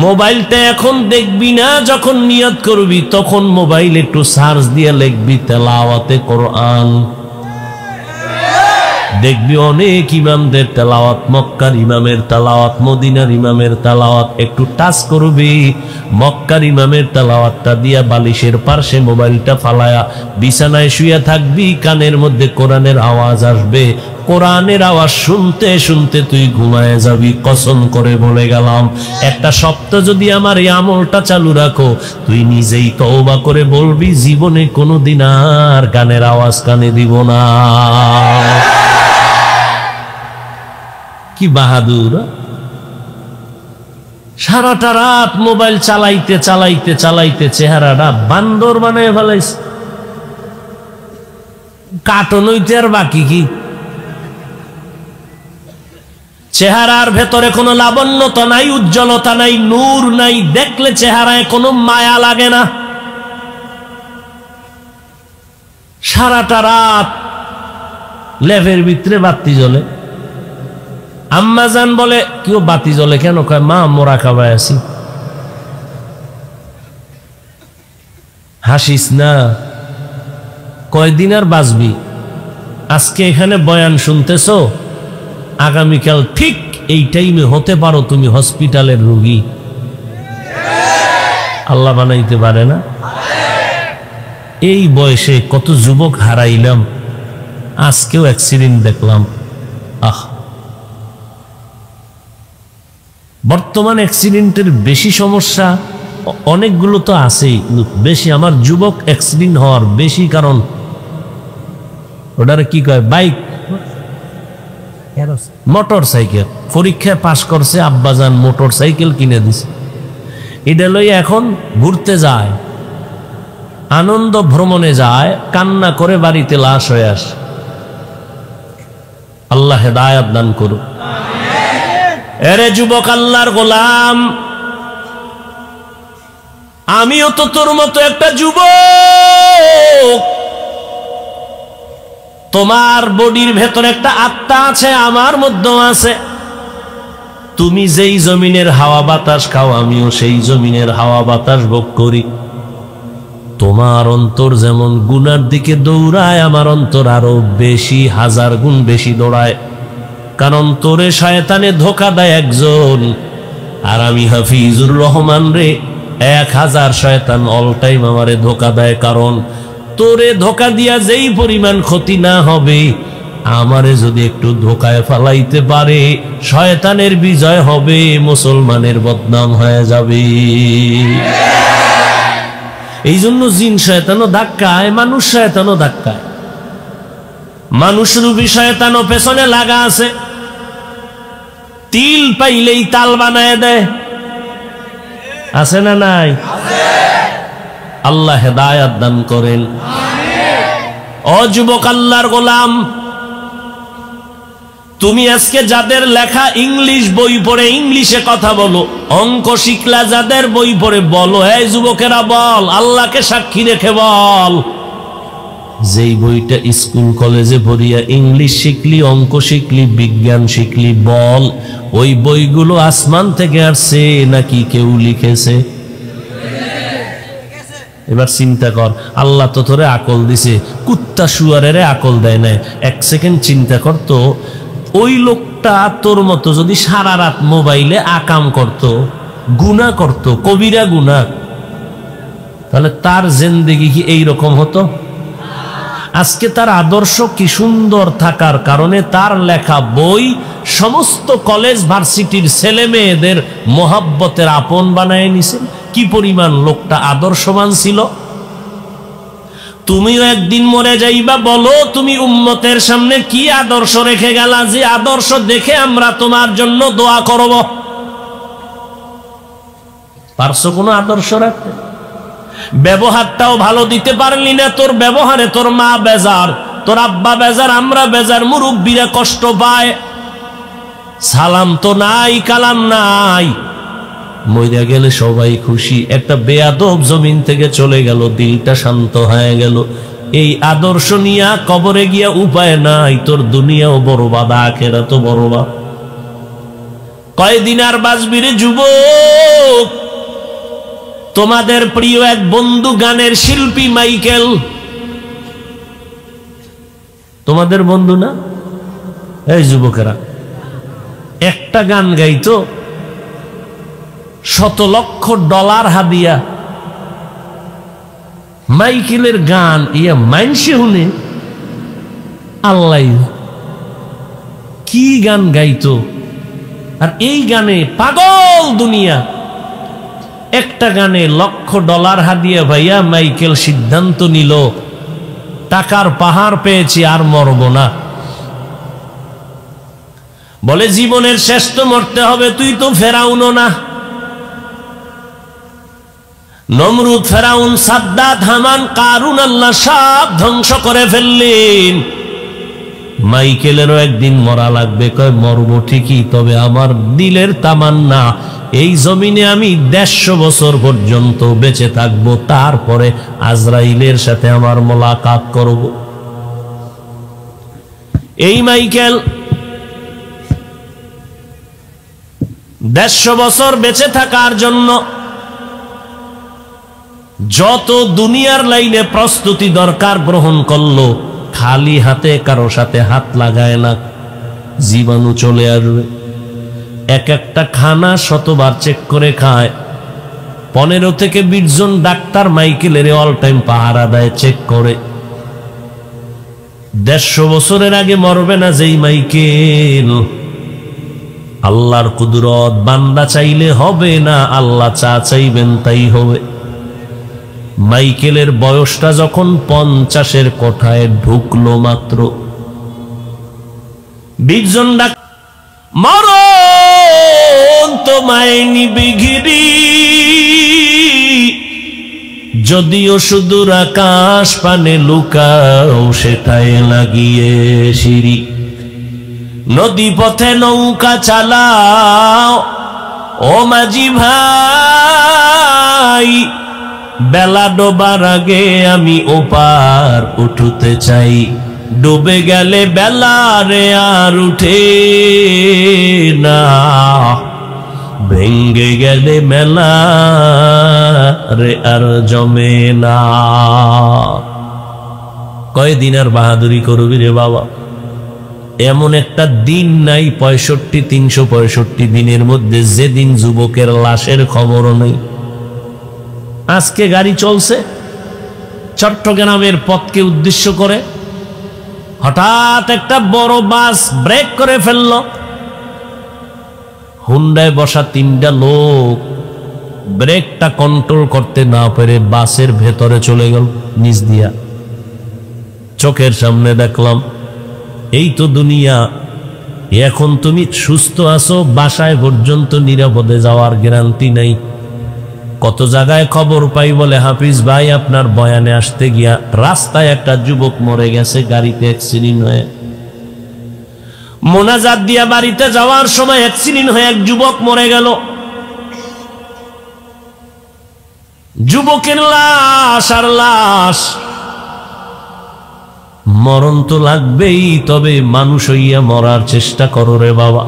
মোবাইলটা এখন দেখবি না, যখন নিয়ত করবি তখন মোবাইল একটু সার্চ দিয়ে লিখবি তেলাওয়াতে কোরআন। দেখবি অনেক ইমামদের তেলাওয়াত, মক্কার ইমামের তেলাওয়াত, মদিনার ইমামের তেলাওয়াত একটু টাচ করবি। মক্কার ইমামের তেলাওয়াতটা দিয়া বালিশের পাশে মোবাইলটা ফালায়া বিছানায় শুয়ে থাকবি, কানের মধ্যে কোরআনের আওয়াজ আসবে, কোরআনের আওয়াজ শুনতে শুনতে তুই ঘুমায় যাবি। কসম করে বলে গেলাম, একটা সপ্তাহ যদি আমার এই আমলটা চালু রাখো, তুই নিজেই তওবা করে বলবি জীবনে কোনোদিন আর গানের আওয়াজ কানে দিব না। কি বাহাদুর! সারাটা রাত মোবাইল চালাইতে চালাইতে চালাইতে চেহারাটা বান্দর বানায় ফেলাইছে। কাটন হইতে আর বাকি কি? চেহারার ভেতরে কোনো লাবণ্যতা নাই, উজ্জ্বলতা নাই, নূর নাই, দেখলে চেহারায় কোনো মায়া লাগে না। সারাটা রাত লেভের ভিতরে বাতি জ্বলে। আম্মাজান বলে, কেউ বাতি জ্বলে কেন? কয় মা মোরা খাবায় আছি। হাসিস না, কয়দিন আর বাঁচবি? আজকে এখানে বয়ান শুনতেছো, আগামীকাল ঠিক এই টাইমে হতে পারো তুমি হসপিটালের রোগী। আল্লাহ বানাইতে পারে না? এই বয়সে কত যুবক হারাইলাম, আজকেও অ্যাক্সিডেন্ট দেখলাম। আহ, বর্তমান অ্যাক্সিডেন্টের বেশি সমস্যা অনেকগুলো তো আছেই, বেশি আমার যুবক অ্যাক্সিডেন্ট হওয়ার বেশি কারণ ওটারে কি কয়, বাইক, মোটর সাইকেল। পরীক্ষায় পাশ করছে, আব্বাজান মোটর সাইকেল কিনে দিছে, এটা লইয়া এখন ঘুরতে যায়, আনন্দ ভ্রমণে যায়, কান্না করে বাড়িতে লাশ হয়ে আসে। আল্লাহ হেদায়েত দান করুক। এরে যুবক, আল্লাহর গোলাম, আমিও তো তোর মতো একটা যুবক। তোমার বডির ভেতরে একটা আত্মা আছে, আমার মধ্যেও আছে। তুমি যেই জমিনের হাওয়া বাতাস খাও, আমিও সেই জমিনের হাওয়া বাতাস ভোগ করি। তোমার অন্তর যেমন গুনার দিকে দৌড়ায়, আমার অন্তর আরো বেশি, হাজার গুণ বেশি দৌড়ায়। কারণ তোরে শয়তানে ধোঁকা দেয় একজন, আর আমি হাফিজুর রহমান রে 1000 শয়তান অল টাইম আমারে ধোঁকা দেয়। কারণ তোরে ধোঁকা দিয়া যেই পরিমাণ ক্ষতি না হবে, আমারে যদি একটু ধোঁকায় ফালাইতে পারে, শয়তানের বিজয় হবে, মুসলমানের বদনাম হয়ে যাবে। এই জন্য জিন শয়তানও ধাক্কায়, মানুষ শয়তানও ধাক্কায়। মানুষ রূপী শয়তানও পেছনে লাগা আছে, তিল পাইলেই তাল বানায় দেয়। আছে না নাই? আল্লাহ হেদায়েত দান করেন। ও যুবক, আল্লাহর গোলাম, তুমি আজকে যাদের লেখা ইংলিশ বই পড়ে ইংলিশে কথা বলো, অঙ্ক শিখলা যাদের বই পড়ে, বলো এই যুবকেরা বল, আল্লাহকে সাক্ষী রেখে বল, যেই বইটা স্কুল কলেজে পড়িয়া ইংলিশ শিখলি, অঙ্ক শিখলি, বিজ্ঞান শিখলি, বল ওই বইগুলো আসমান থেকে আসছে নাকি কেউ লিখেছে? এবার চিন্তা কর, আল্লাহ তো তোরে আকল দিছে, কুত্তা শুয়ারের আকল দেয় না। এক সেকেন্ড চিন্তা কর তো, ওই লোকটা তোর মতো যদি সারা রাত মোবাইলে আকাম করত, গুনাহ করত, কবিরা গুনাহ, তাহলে তার জিন্দেগি কি এইরকম হতো? আজকে তার আদর্শ কি সুন্দর থাকার কারণে তার লেখা বই সমস্ত কলেজ ভার্সিটির ছেলে মেয়েদের মোহাব্বতের আপন বানায় নিছেন। কি পরিমাণ লোকটা আদর্শবান ছিল। তুমিও একদিন মরে যাইবা, বলো তুমি উম্মতের সামনে কি আদর্শ রেখে গেলা, যে আদর্শ দেখে আমরা তোমার জন্য দোয়া করব। পারছো কোনো আদর্শ রাখতে? ব্যবহারটাও ভালো দিতে পারলি না, তোর ব্যবহারে তোর মা বেজার, তোর আব্বা বেজার, আমরা বেজার, মুরব্বীরা কষ্ট পায়। সালাম তো নাই, কালাম নাই, মইরা গেলে সবাই খুশি। একটা বেয়াদব জমিন থেকে চলে গেল, দিলটা শান্ত হয়ে গেল। এই আদর্শ নিয়া কবরে গিয়া উপায় নাই, তোর দুনিয়াও বরবাদ, আখিরাতও বরবাদ। কয়দিন আর বাঁচবি রে যুবক? তোমাদের প্রিয় এক বন্ধু গানের শিল্পী মাইকেল, তোমাদের বন্ধু না? এই যুবকেরা, একটা গান গাইতো, $100 লক্ষ হাদিয়া। মাইকেলের গান ইয়া মাইনসে শুনে, আল্লাহ কি গান গাইতো। আর এই গানে পাগল দুনিয়া। একটা গানে $1 লক্ষ হাদিয়া ভাইয়া মাইকেল সিদ্ধান্ত নিল, টাকার পাহাড় পেয়েছি, আর মরব না। বলে জীবনের শেষ তো মরতে হবে, তুই তো ফেরাউনও না। নমরুদ, ফেরাউন, সাদ্দাত, হামান, কারুন আল্লাহ সব ধ্বংস করে ফেললেন। মাইকেলেরও একদিন মরা লাগবে। কয় মরব ঠিকই, তবে আমার দিলের তামান্না এই জমিনে আমি 150 বছর পর্যন্ত বেঁচে থাকব, তারপরে আজরাইলের সাথে আমার মোলাকাত করব। এই মাইকেল 150 বছর বেঁচে থাকার জন্য যত দুনিয়ার লাইনে প্রস্তুতি দরকার গ্রহণ করলো। খালি হাতে কারো সাথে হাত লাগায় না, জীবাণু চলে আসবে। এক একটা খানা শতবার চেক করে খায়। 15 থেকে 20 জন ডাক্তার মাইকেলের অল টাইম পাহারা দেয়, চেক করে। 150 বছরের আগে মরবে না যেই মাইকেল। আল্লাহর কুদরত, বান্দা চাইলে হবে না, আল্লাহ চা চাইবেন তাই হবে। মাইকেলের বয়সটা যখন 50-এর কোঠায় ঢুকলো মাত্র, 20 জন ডাক্তার, মরণ তোমায় নিবে ঘিরি, যদিও সুদূর আকাশ পানে লুকাও, সেটায় লাগিয়ে সিঁড়ি। নদী পথে নৌকা চালাও ও মাঝি ভাই, বেলা ডোবার আগে আমি ওপার উঠতে চাই। ডুবে গেলে বেলা রে আর উঠে না, ভেঙ্গে গেলে মেলা রে আর জমে না। কয়দিন আর বাহাদুরি করবি রে বাবা? এমন একটা দিন নাই 365 দিনের মধ্যে যেদিন যুবকের লাশের খবরও নেই। আজকে গাড়ি চলছে চট্টগ্রামের পথকে উদ্দেশ্য করে, হঠাৎ একটা বড় বাস ব্রেক করে ফেলল। হুন্ডায় বসা 3টা লোক ব্রেকটা কন্ট্রোল করতে না পেরে বাসের ভেতরে চলে গেল নিচ দিয়া। চোখের সামনে দেখলাম, এই তো দুনিয়া। এখন তুমি সুস্থ আছো, বাসায় পর্যন্ত নিরাপদে যাওয়ার গ্যারান্টি নাই। কত জায়গায় খবর পাই, বলে হাফিজ ভাই আপনার বয়ানে আসতে গিয়া রাস্তায় একটা যুবক মরে গেছে, গাড়িতে অ্যাক্সিডেন্ট হয়ে। মোনাজাত দিয়া বাড়িতে যাওয়ার সময় অ্যাক্সিডেন্ট হয়ে এক যুবক মরে গেল। যুবকের লাশ আর লাশ। মরণ তো লাগবেই, তবে মানুষ হইয়া মরার চেষ্টা করো রে বাবা।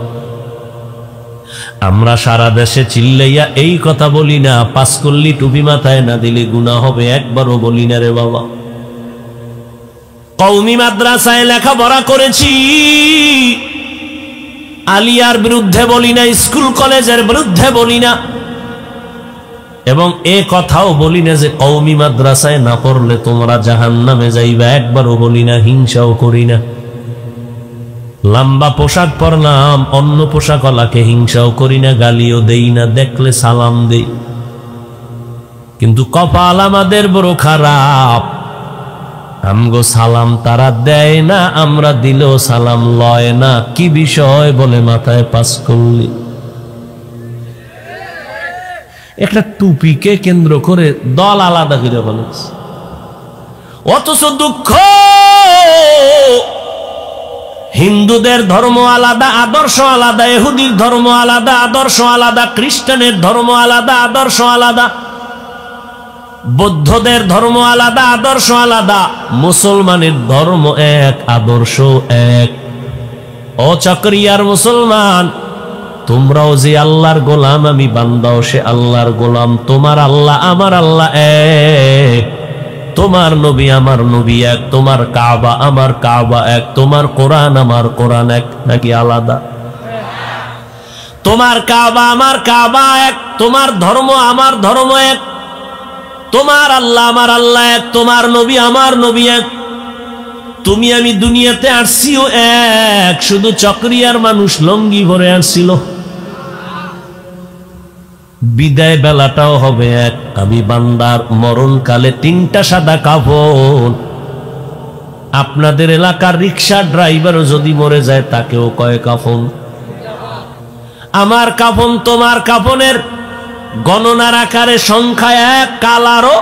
আমরা সারা দেশে চিল্লাইয়া এই কথা বলি না, পাস করলি টুপি মাথায় না দিলে গুনাহ হবে, একবারও বলি না রে বাবা। কওমি মাদ্রাসায় লেখাপড়া করেছি, আলিয়ার বিরুদ্ধে বলি না, স্কুল কলেজের বিরুদ্ধে বলি না, এবং এ কথাও বলি না যে কওমি মাদ্রাসায় না পড়লে তোমরা জাহান্নামে যাইবা, একবারও বলি না, হিংসাও করি না। লম্বা পোশাক পরলাম, অন্য পোশাক ওয়ালাকে হিংসাও করি না, গালিও দেই না, দেখলে সালাম দেই। কিন্তু কপাল আমাদের বড় খারাপ, আমগো সালাম তারা দেয় না, আমরা দিলেও সালাম লয় না। কি বিষয় বলে মাথায় পাস করলি? একটা টুপিকে কেন্দ্র করে দল আলাদা করে বলেছে, অথচ দুঃখ হিন্দুদের ধর্ম আলাদা, আদর্শ আলাদা, ইহুদির ধর্ম আলাদা, আদর্শ আলাদা, খ্রিস্টানের ধর্ম আলাদা, আদর্শ আলাদা, বৌদ্ধদের ধর্ম আলাদা, আদর্শ আলাদা, মুসলমানের ধর্ম এক, আদর্শ এক। ও চকরিয়ার মুসলমান, তোমরাও যে আল্লাহর গোলাম, আমি বান্দাও সে আল্লাহর গোলাম। তোমার আল্লাহ আমার আল্লাহ এক, তোমার নবী আমার নবী এক, তোমার কাবা আমার কাবা এক, তোমার কোরআন আমার কোরআন এক, নাকি আলাদা? তোমার কাবা আমার কাবা এক, তোমার ধর্ম আমার ধর্ম এক, তোমার আল্লাহ আমার আল্লাহ এক, তোমার নবী আমার নবী এক। তুমি আমি দুনিয়াতে আসছিও এক, শুধু চকরিয়ার মানুষ লঙ্গি ভরে আসছিল। বিদায় বেলাটাও হবে এক। আমি বান্দার মরণকালে 3টা সাদা কাফন। আপনাদের এলাকার রিক্সা ড্রাইভারও যদি মরে যায় তাকেও কয় কাফন। আমার কাফন তোমার কাফনের গণনার আকারে সংখ্যা এক, কালারও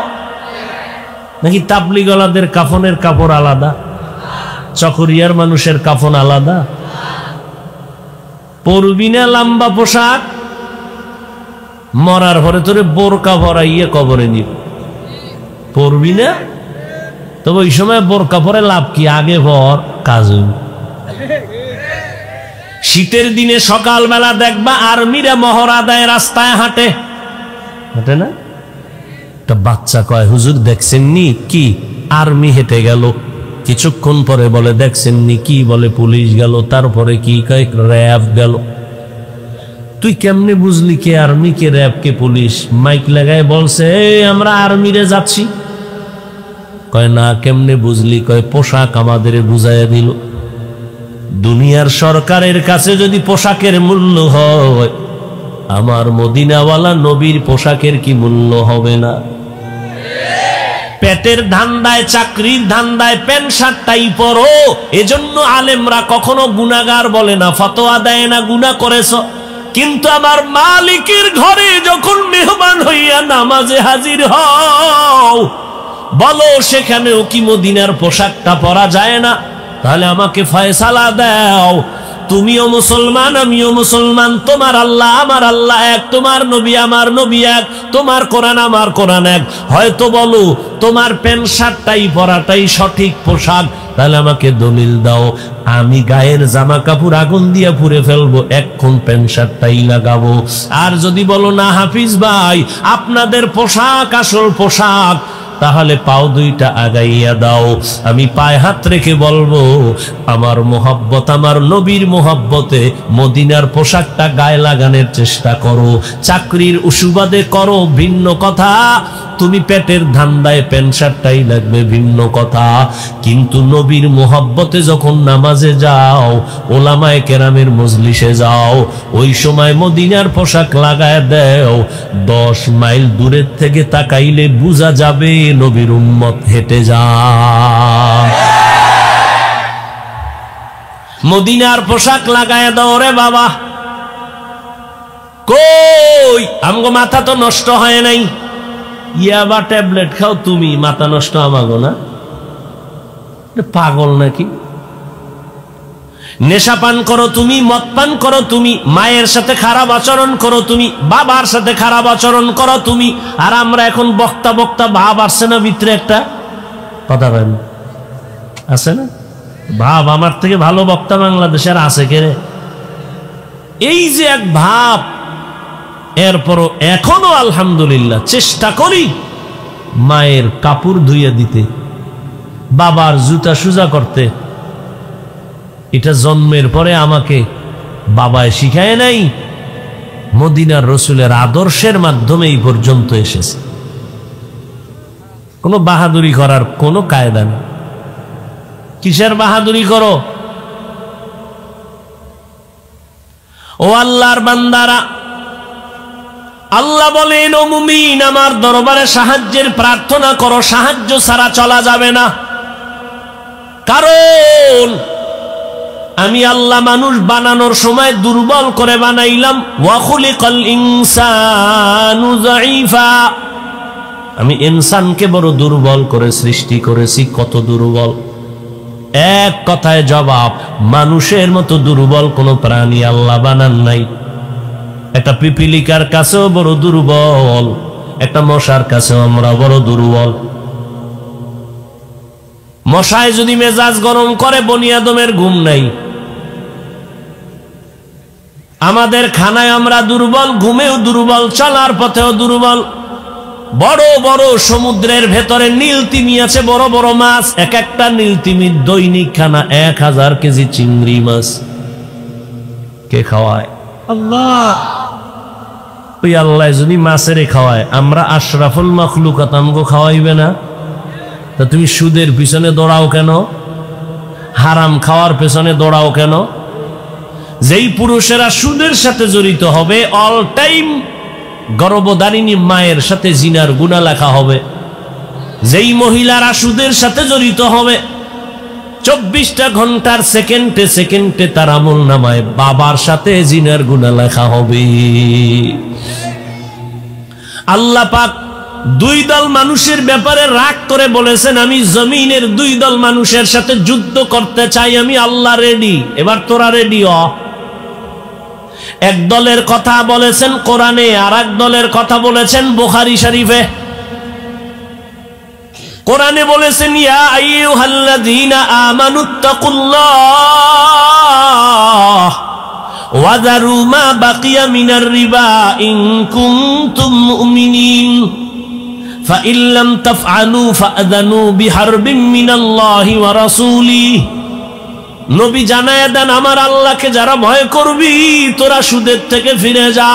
নাকি? তাবলিগলাদের কাফনের কাপড় আলাদা, চকরিয়ার মানুষের কাফন আলাদা। পরবি না লম্বা পোশাক, মরার পরে তোরে বোরকা ভরাইয়ে কবরে নিব। পরবি না? তবে ওই সময় বোরকা পরে লাভ কি? আগে ভর কাজ। শীতের দিনে সকালবেলা দেখবা আর্মিরা মহড়া দেয়, রাস্তায় হাঁটে, হাঁটে না? একটা বাচ্চা কয়, হুজুর দেখছেননি? কি? আর্মি হেঁটে গেল। কিছুক্ষণ পরে বলে, দেখছেননি? কি? বলে পুলিশ গেল। তারপরে কি? কয় র্যাব গেল। তুই কেমনে বুঝলি কে আর্মি কে র্যাব কে পুলিশ? মাইক লাগায় বলছে, আমরা আর্মিরে যাচ্ছি। কয় না, কেমনে বুঝলি? কয় পোশাক আমাদের বুঝাইয়া দিল। দুনিয়ার সরকারের কাছে যদি পোশাকের মূল্য হয়, আমার মদিনাওয়ালা নবীর পোশাকের কি মূল্য হবে না? পেটের ধান্দায়, চাকরির ধান্দায় প্যান্ট শার্টটাই পরো। এজন্য আলেমরা কখনো গুনাহগার বলে না, ফতোয়া দেয় না গুনাহ করেছ। কিন্তু আমার মালিকের ঘরে যখন মেহমান হইয়া নামাজে হাজির হও, বলো সেখানেও কি মদিনার পোশাকটা পরা যায় না? তাহলে আমাকে ফয়সালা দাও। তুমিও মুসলমান, আমিও মুসলমান, তোমার আল্লাহ আমার আল্লাহ এক, তোমার নবী আমার নবী এক, তোমার কোরআন আমার কোরআন এক। হয়তো বলো তোমার প্যান্ট শার্টটাই পরাটাই সঠিক পোশাক, তাহলে আমাকে দলিল দাও। আমি গায়ের জামা কাপড় আগুন দিয়ে পুড়ে ফেলবো, এখন প্যান্ট শার্টটাই লাগাবো। আর যদি বলো না হাফিজ ভাই আপনাদের পোশাক আসল পোশাক, তাহলে পাও দুইটা আগাইয়া দাও। আমি পায়ে হাত রেখে বলবো, আমার মোহাব্বত, আমার নবীর মোহাব্বতে মদিনার পোশাকটা গায়ে লাগানোর চেষ্টা করো। চাকরির উসুবাদে করো ভিন্ন কথা, তুমি পেটের ধান্দায় প্যান্ট শার্টটাই লাগবে ভিন্ন কথা। কিন্তু নবীর মোহাব্বতে যখন নামাজে যাও, ওলামায়ে কেরামের মজলিসে যাও, ওই সময় মদিনার পোশাক লাগায় দাও। 10 মাইল দূরের থেকে তাকাইলে বুঝা যাবে নবীর উম্মত হেঁটে যায়। মদিনার পোশাক লাগায় দাও রে বাবা। কই আমগো মাথা তো নষ্ট হয় নাই। ইয়াবা ট্যাবলেট খাও তুমি, মাথা নষ্ট আমাগো না? পাগল নাকি? নেশা পান করো তুমি, মদ পান করো তুমি, মায়ের সাথে খারাপ আচরণ করো তুমি, বাবার সাথে খারাপ আচরণ করো তুমি। আর আমরা এখন বক্তা বক্তা ভাব আসছে না ভিতরে? একটা কথা বলেন, আছে না ভাব? আমার থেকে ভালো বক্তা বাংলাদেশের আছে কে রে? এই যে এক ভাব, এরপরও এখনো আলহামদুলিল্লাহ চেষ্টা করি মায়ের কাপড় ধুইয়া দিতে, বাবার জুতা সুজা করতে। এটা জন্মের পরে আমাকে বাবায় শিখায় নাই, মদিনার রসুলের আদর্শের মাধ্যমে এই পর্যন্ত এসেছে। কোনো বাহাদুরি করার কোনো কায়দা নেই। কিসের বাহাদুরি করো? ও আল্লাহর বান্দারা, আল্লাহ বলেন, ও মুমিন আমার দরবারে সাহায্যের প্রার্থনা করো, সাহায্য ছাড়া চলা যাবে না। কারণ আমি আল্লাহ মানুষ বানানোর সময় দুর্বল করে বানাইলাম। ওয়া খুলিকাল ইনসানু যায়ীফা, আমি ইনসানকে বড় দুর্বল করে সৃষ্টি করেছি। কত দুর্বল! এক কথায় জবাব, মানুষের মতো দুর্বল কোনো প্রাণী আল্লাহ বানান নাই। একটা পিপিলিকার কাছেও বড় দুর্বল, একটা মশার কাছেও আমরা বড় দুর্বল। মশায় যদি মেজাজ গরম করে বনি আদমের ঘুম নাই। আমাদের খানায় আমরা দুর্বল, ঘুমেও দুর্বল, চলার পথেও দুর্বল। বড় বড় সমুদ্রের ভেতরে নীল তিমি আছে, বড় বড় মাছ। এক একটা নীল তিমির দৈনিক খানা 1000 কেজি চিংড়ি মাছ। কে খাওয়ায়? আল্লাহ। ওই আল্লাহ যদি মাছেরে খাওয়ায়, আমরা আশরাফুল মাখলুকাত আমগো খাওয়াইবে না? তা তুমি সুদের পিছনে দৌড়াও কেন? হারাম খাওয়ার পেছনে দৌড়াও কেন? যেই পুরুষেরা সুদের সাথে জড়িত হবে, অল টাইম গর্ভধারিণী মায়ের সাথে জিনার গুনাহ লেখা হবে। যেই মহিলারা সুদের সাথে জড়িত হবে, 24টা ঘন্টার সেকেন্ডে সেকেন্ডে তার আমলনামায় বাবার সাথে জিনার গুনাহ লেখা হবে। আল্লাহ পাক 2 দল মানুষের ব্যাপারে রাগ করে বলেছেন, আমি জমিনের 2 দল মানুষের সাথে যুদ্ধ করতে চাই, আমি আল্লাহ রেডি। এবার তোরা রেডি হ। এক দলের কথা বলেছেন কোরআনে, আর এক দলের কথা বলেছেন বুখারী শরীফে। কোরআনে বলেছেন, ইয়া আইয়ুহাল্লাযীনা আমানুত্তাকুল্লাহ ওয়া যারু মা বাকিয়া মিনার রিবা ইন কুনতুম মুমিনিন ফাইন লাম তাফআলু ফাআযানু বিহারবিন মিনাল্লাহি ওয়া রাসূলিহি। নবী জানায় দেন, আমার আল্লাহকে যারা ভয় করবি, তোরা সুদের থেকে ফিরে যা।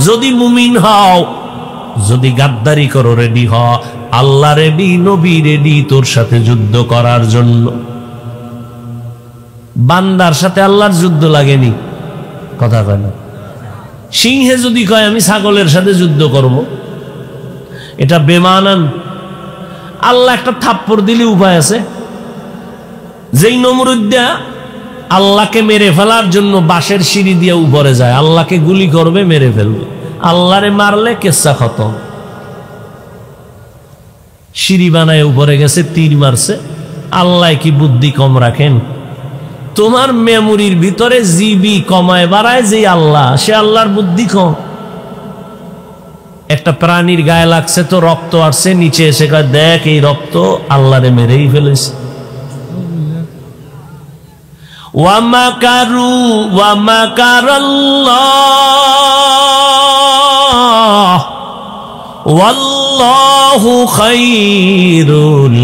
যদি মুমিন হও, যদি গাদ্দারি করো, রেডি হ। আল্লাহ রেডি, নবী রেডি তোর সাথে যুদ্ধ করার জন্য। বান্দার সাথে আল্লাহর যুদ্ধ লাগেনি, কথা কয় না। সিংহে যদি কয় আমি ছাগলের সাথে যুদ্ধ করব, এটা বেমানান। আল্লাহ একটা থাপ্পড় দিলে উপায় আছে। যেই নমরুদ্দা আল্লাহকে মেরে ফেলার জন্য বাঁশের সিঁড়ি দিয়ে উপরে যায়, আল্লাহকে গুলি করবে, মেরে ফেলবে। আল্লাহরে মারলে কেসা খতম। সিঁড়ি বানায় উপরে গেছে, তীর মারছে। আল্লাহ কি বুদ্ধি কম রাখেন? তোমার মেমোরির ভিতরে জিবি কমায় বাড়ায় যে আল্লাহ, সে আল্লাহর বুদ্ধি কম। একটা প্রাণীর গায়ে লাগছে তো রক্ত আসছে, নিচে এসে কয় দেখ এই রক্ত, আল্লাহরে মেরেই ফেলেছে। ওয়ামাকারু ওয়ামাকারাল্লাহ ওয়াল্লাহু খায়রুল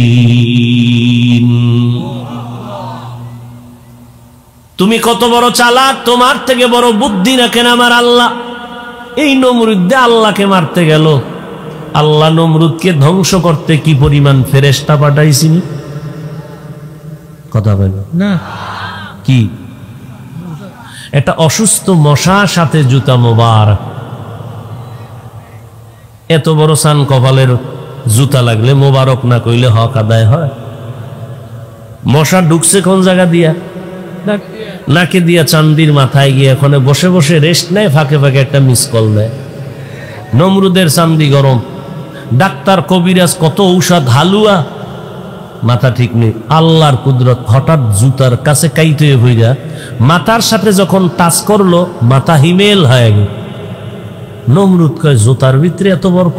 মাকিরিন। তুমি কত বড় চালাক, তোমার থেকে বড় বুদ্ধি রাখেন আমার আল্লাহ। এই নমরুদ আল্লাহকে মারতে গেল। আল্লাহ নমরুদকে ধ্বংস করতে কি পরিমাণ ফেরেশতা পাঠাইছেন? কথা বলেন না। কি একটা অসুস্থ মশার সাথে জুতা মোবারক। এত বড় সান কপালের জুতা লাগলে মোবারক না কইলে হক আদায় হয়? মশা ঢুকছে কোন জায়গা দিয়া? নাকে দিয়া চান্দির মাথায় গিয়ে এখন বসে বসে রেস্ট নেয়, ফাঁকে ফাঁকে একটা মিস কল দেয়। নমরুদের চান্দি গরম, ডাক্তার কবিরাজ কত ঔষধ, হালুয়া, মাথা ঠিক নেই। আল্লাহর কুদরত, হঠাৎ জুতার কাছে কাইতে হইয়া মাথার সাথে যখন টাচ করলো, মাথা হিমেল হয়ে গেল। নমরুদ কয় জুতার ভিতরে এত বরক,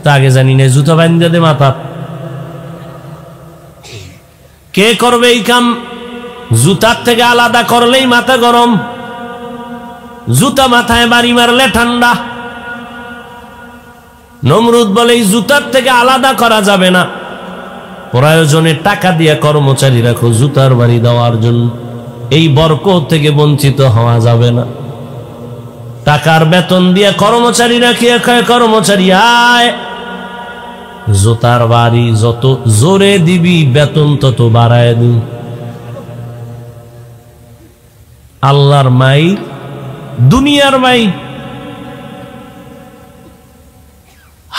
তা আগে জানি না। জুতা বান্ধা দে মাথা। কে করবে এই কাম? জুতার থেকে আলাদা করলেই মাথা গরম, জুতা মাথায় বাড়ি মারলে ঠান্ডা। নমরুদ বলে এই জুতার থেকে আলাদা করা যাবে না, প্রয়োজনে টাকা দিয়ে কর্মচারী রাখো জুতার বাড়ি দেওয়ার জন্য। এই বরকত থেকে বঞ্চিত হওয়া যাবে না। টাকার বেতন দিয়ে কর্মচারী রাখিয়ে কর্মচারী আয়, জুতার বাড়ি যত জোরে দিবি বেতন তত বাড়ায় দিন। আল্লাহর মাই, দুনিয়ার মাই।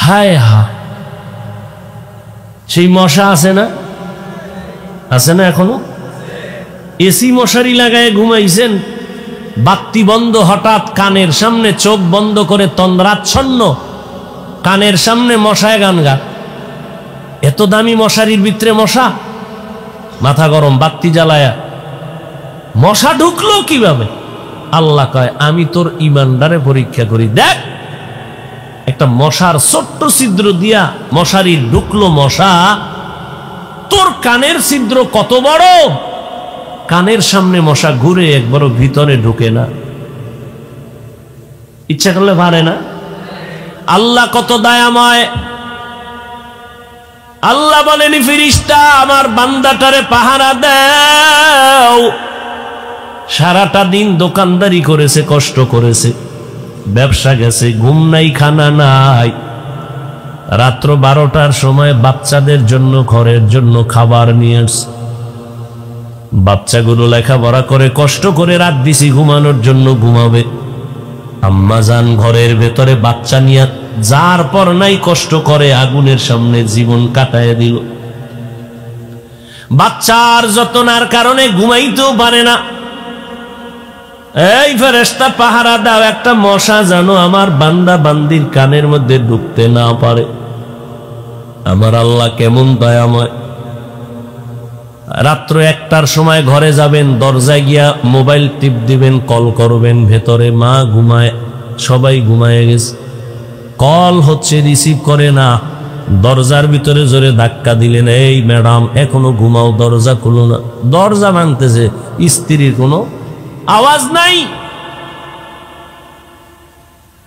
হায় হা, সেই মশা আছে না? আছে না এখনো? এসি মশারি লাগায় ঘুমাইছেন, বাতি বন্ধ, হঠাৎ কানের সামনে চোখ বন্ধ করে তন্দ্রাচ্ছন্ন কানের সামনে মশায় গান গা। এত দামি মশারির ভিতরে মশা, মাথা গরম, বাতি জ্বালায়া মশা ঢুকলো কিভাবে? আল্লাহ কয় আমি তোর ইমানদারে পরীক্ষা করি, দেখ একটা মশার ছোট্ট ছিদ্র দিয়া মশারির ঢুকলো মশা, তোর কানের ছিদ্র কত বড়? কানের সামনে মশা ঘুরে একবারও ভিতরে ঢুকে না, ইচ্ছা করলে পারে না। আল্লাহ কত দয়াময়। আল্লাহ বলেনি ফেরেশতা আমার বান্দাটারে পাহারা দাও। সারাটা দিন দোকানদারি করেছে, কষ্ট করেছে, ব্যবসা গেছে, ঘুম নাই, খানা নাই, রাত্র 12টার সময় বাচ্চাদের জন্য ঘরের জন্য খাবার নিয়ে আসছে। বাচ্চাগুলো লেখাপড়া করে কষ্ট করে রাত দিছি ঘুমানোর জন্য, ঘুমাবে। আম্মা জান ঘরের ভেতরে বাচ্চা নিয়ে যার পর নাই কষ্ট করে আগুনের সামনে জীবন কাটায় দিল। বাচ্চার যত্নার কারণে ঘুমাইতেও পারে না। এই ফেরেশতা পাহারা দাও, একটা মশা যেন আমার বান্দা বান্দির কানের মধ্যে ঢুকতে না পারে। আমার আল্লাহ কেমন দয়াময়। রাত্র 1টার সময় ঘরে যাবেন, দরজায় গিয়া মোবাইল টিপ দিবেন, কল করবেন, ভেতরে মা ঘুমায়, সবাই ঘুমায় গেছে, কল হচ্ছে, রিসিভ করে না। দরজার ভিতরে জোরে ধাক্কা দিলেন, এই ম্যাডাম এখনো ঘুমাও, দরজা খুলো না। দরজা ভাঙতেছে, স্ত্রীর কোনো আওয়াজ নাই।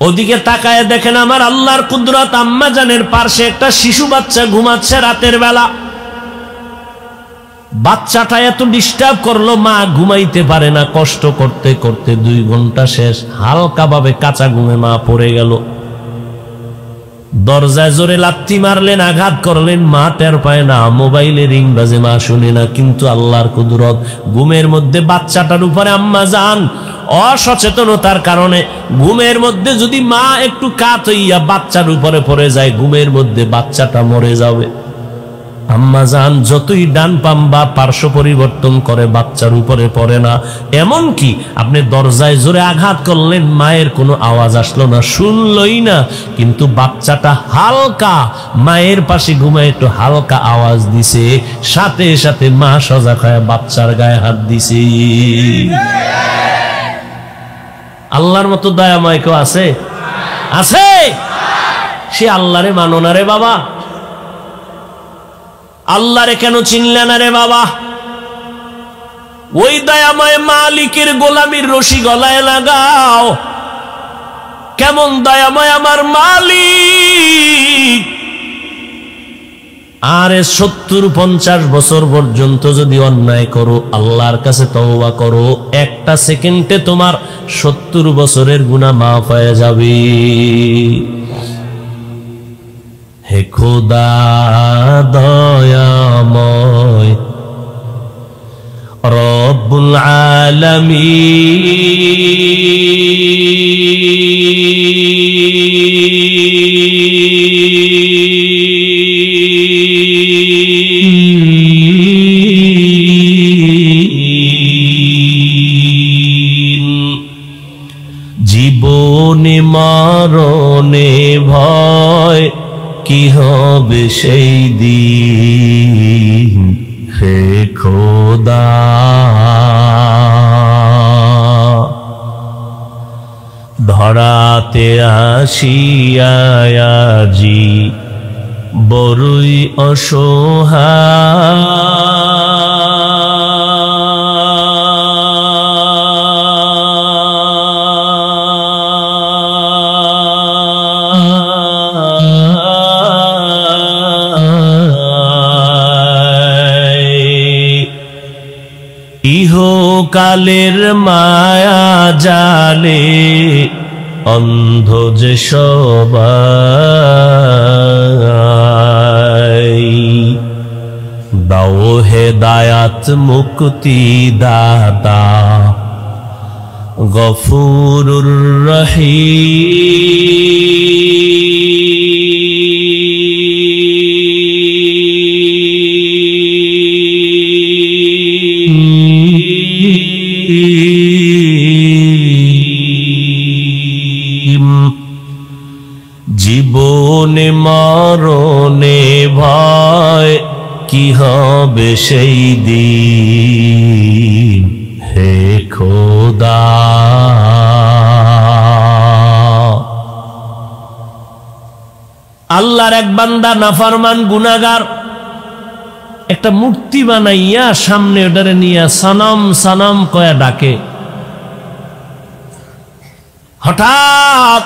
ওদিকে তাকায় দেখেন আমার আল্লাহর কুদরত, আম্মা জানের পাশে একটা শিশু বাচ্চা ঘুমাচ্ছে রাতের বেলা। বাচ্চাটা এত ডিস্টার্ব করলো, মা ঘুমাইতে পারে না, কষ্ট করতে করতে 2 ঘন্টা শেষ, হালকা ভাবে কাঁচা ঘুমে মা পড়ে গেল। দরজায় জোরে লাথি মারলেন, আঘাত করলেন, মা টের পায় না, মোবাইলে রিং বাজে, মা শুনে না। কিন্তু আল্লাহর কুদরত, ঘুমের মধ্যে বাচ্চাটার উপরে আম্মা জান অসচেতনতার কারণে ঘুমের মধ্যে যদি মা একটু কাত হইয়া বাচ্চার উপরে পড়ে যায়, ঘুমের মধ্যে বাচ্চাটা মরে যাবে। আম্মা জান যতই ডান পাম বা পার্শ্ব পরিবর্তন করে বাচ্চার উপরে পড়ে না। এমন কি আপনি দরজায় জোরে আঘাত করলেন, মায়ের কোনো আওয়াজ আসলো না, শুনলই না, কিন্তু বাচ্চাটা হালকা মায়ের পাশে ঘুমায় একটু হালকা আওয়াজ দিছে, সাথে সাথে মা সজাগ হয়ে বাচ্চার গায়ে হাত দিছে। আল্লাহর মতো দয়াময় কেউ আছে? আছে? সে আল্লাহরে মানো না রে বাবা? আল্লাহরে কেন চিনলে না রে বাবা? ওই দয়াময় মালিকের গোলামির রশি গলায় লাগাও। কেমন দয়াময় আমার মালিক। আরে 70-50 বছর পর্যন্ত যদি অন্যায় করো, আল্লাহর কাছে তওবা করো, একটা সেকেন্ডে তোমার 70 বছরের গুনাহ মাফ হয়ে যাবে। হে খোদা দয়াময় রব্বুল আলামিন, জীবনে মরণে ভয় কি হবে সেই দিন, হে খোদা ধরাতে আসিয়াজি বড়ই ইহকালের মায়া জালে অন্ধ যে সবাই, দাও হেদায়াত মুক্তি দাতা গফুরুর রহিম। জীবনে মরণে ভয় কি হবে সেই দিন হে খোদা। আল্লাহর এক বান্দা নাফরমান গুনাহগার একটা মূর্তি বানাইয়া সামনে ওটারে নিয়া সনম সনম কয়া ডাকে। হঠাৎ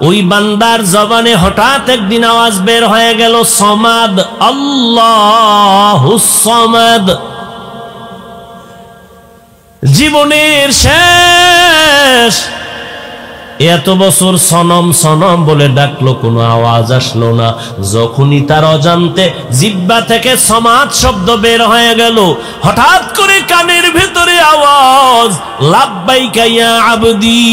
ওই বান্দার জবানে হঠাৎ একদিন আওয়াজ বের হয়ে গেল, সমাদ, আল্লাহুস সমাদ। জীবনের শেষ, এত বছর সনম সনম বলে ডাকলো, কোনো আওয়াজ আসলো না। যখনই তার অজান্তে জিহ্বা থেকে সমাদ শব্দ বের হয়ে গেল, হঠাৎ করে কানের ভেতরে আওয়াজ, লাব্বাইকা ইয়া আবদি।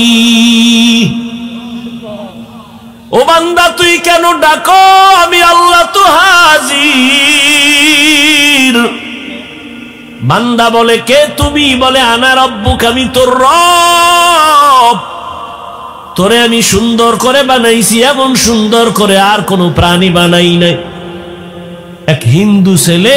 ও বান্দা তুই কেন ডাকো, আমি আল্লাহ তো হাজির। বান্দা বলে কে তুমি? বলে আনা রব্বুক, আমি তোর রব। তোরে আমি সুন্দর করে বানাইছি, এমন সুন্দর করে আর কোন প্রাণী বানাই নাই। এক হিন্দু ছেলে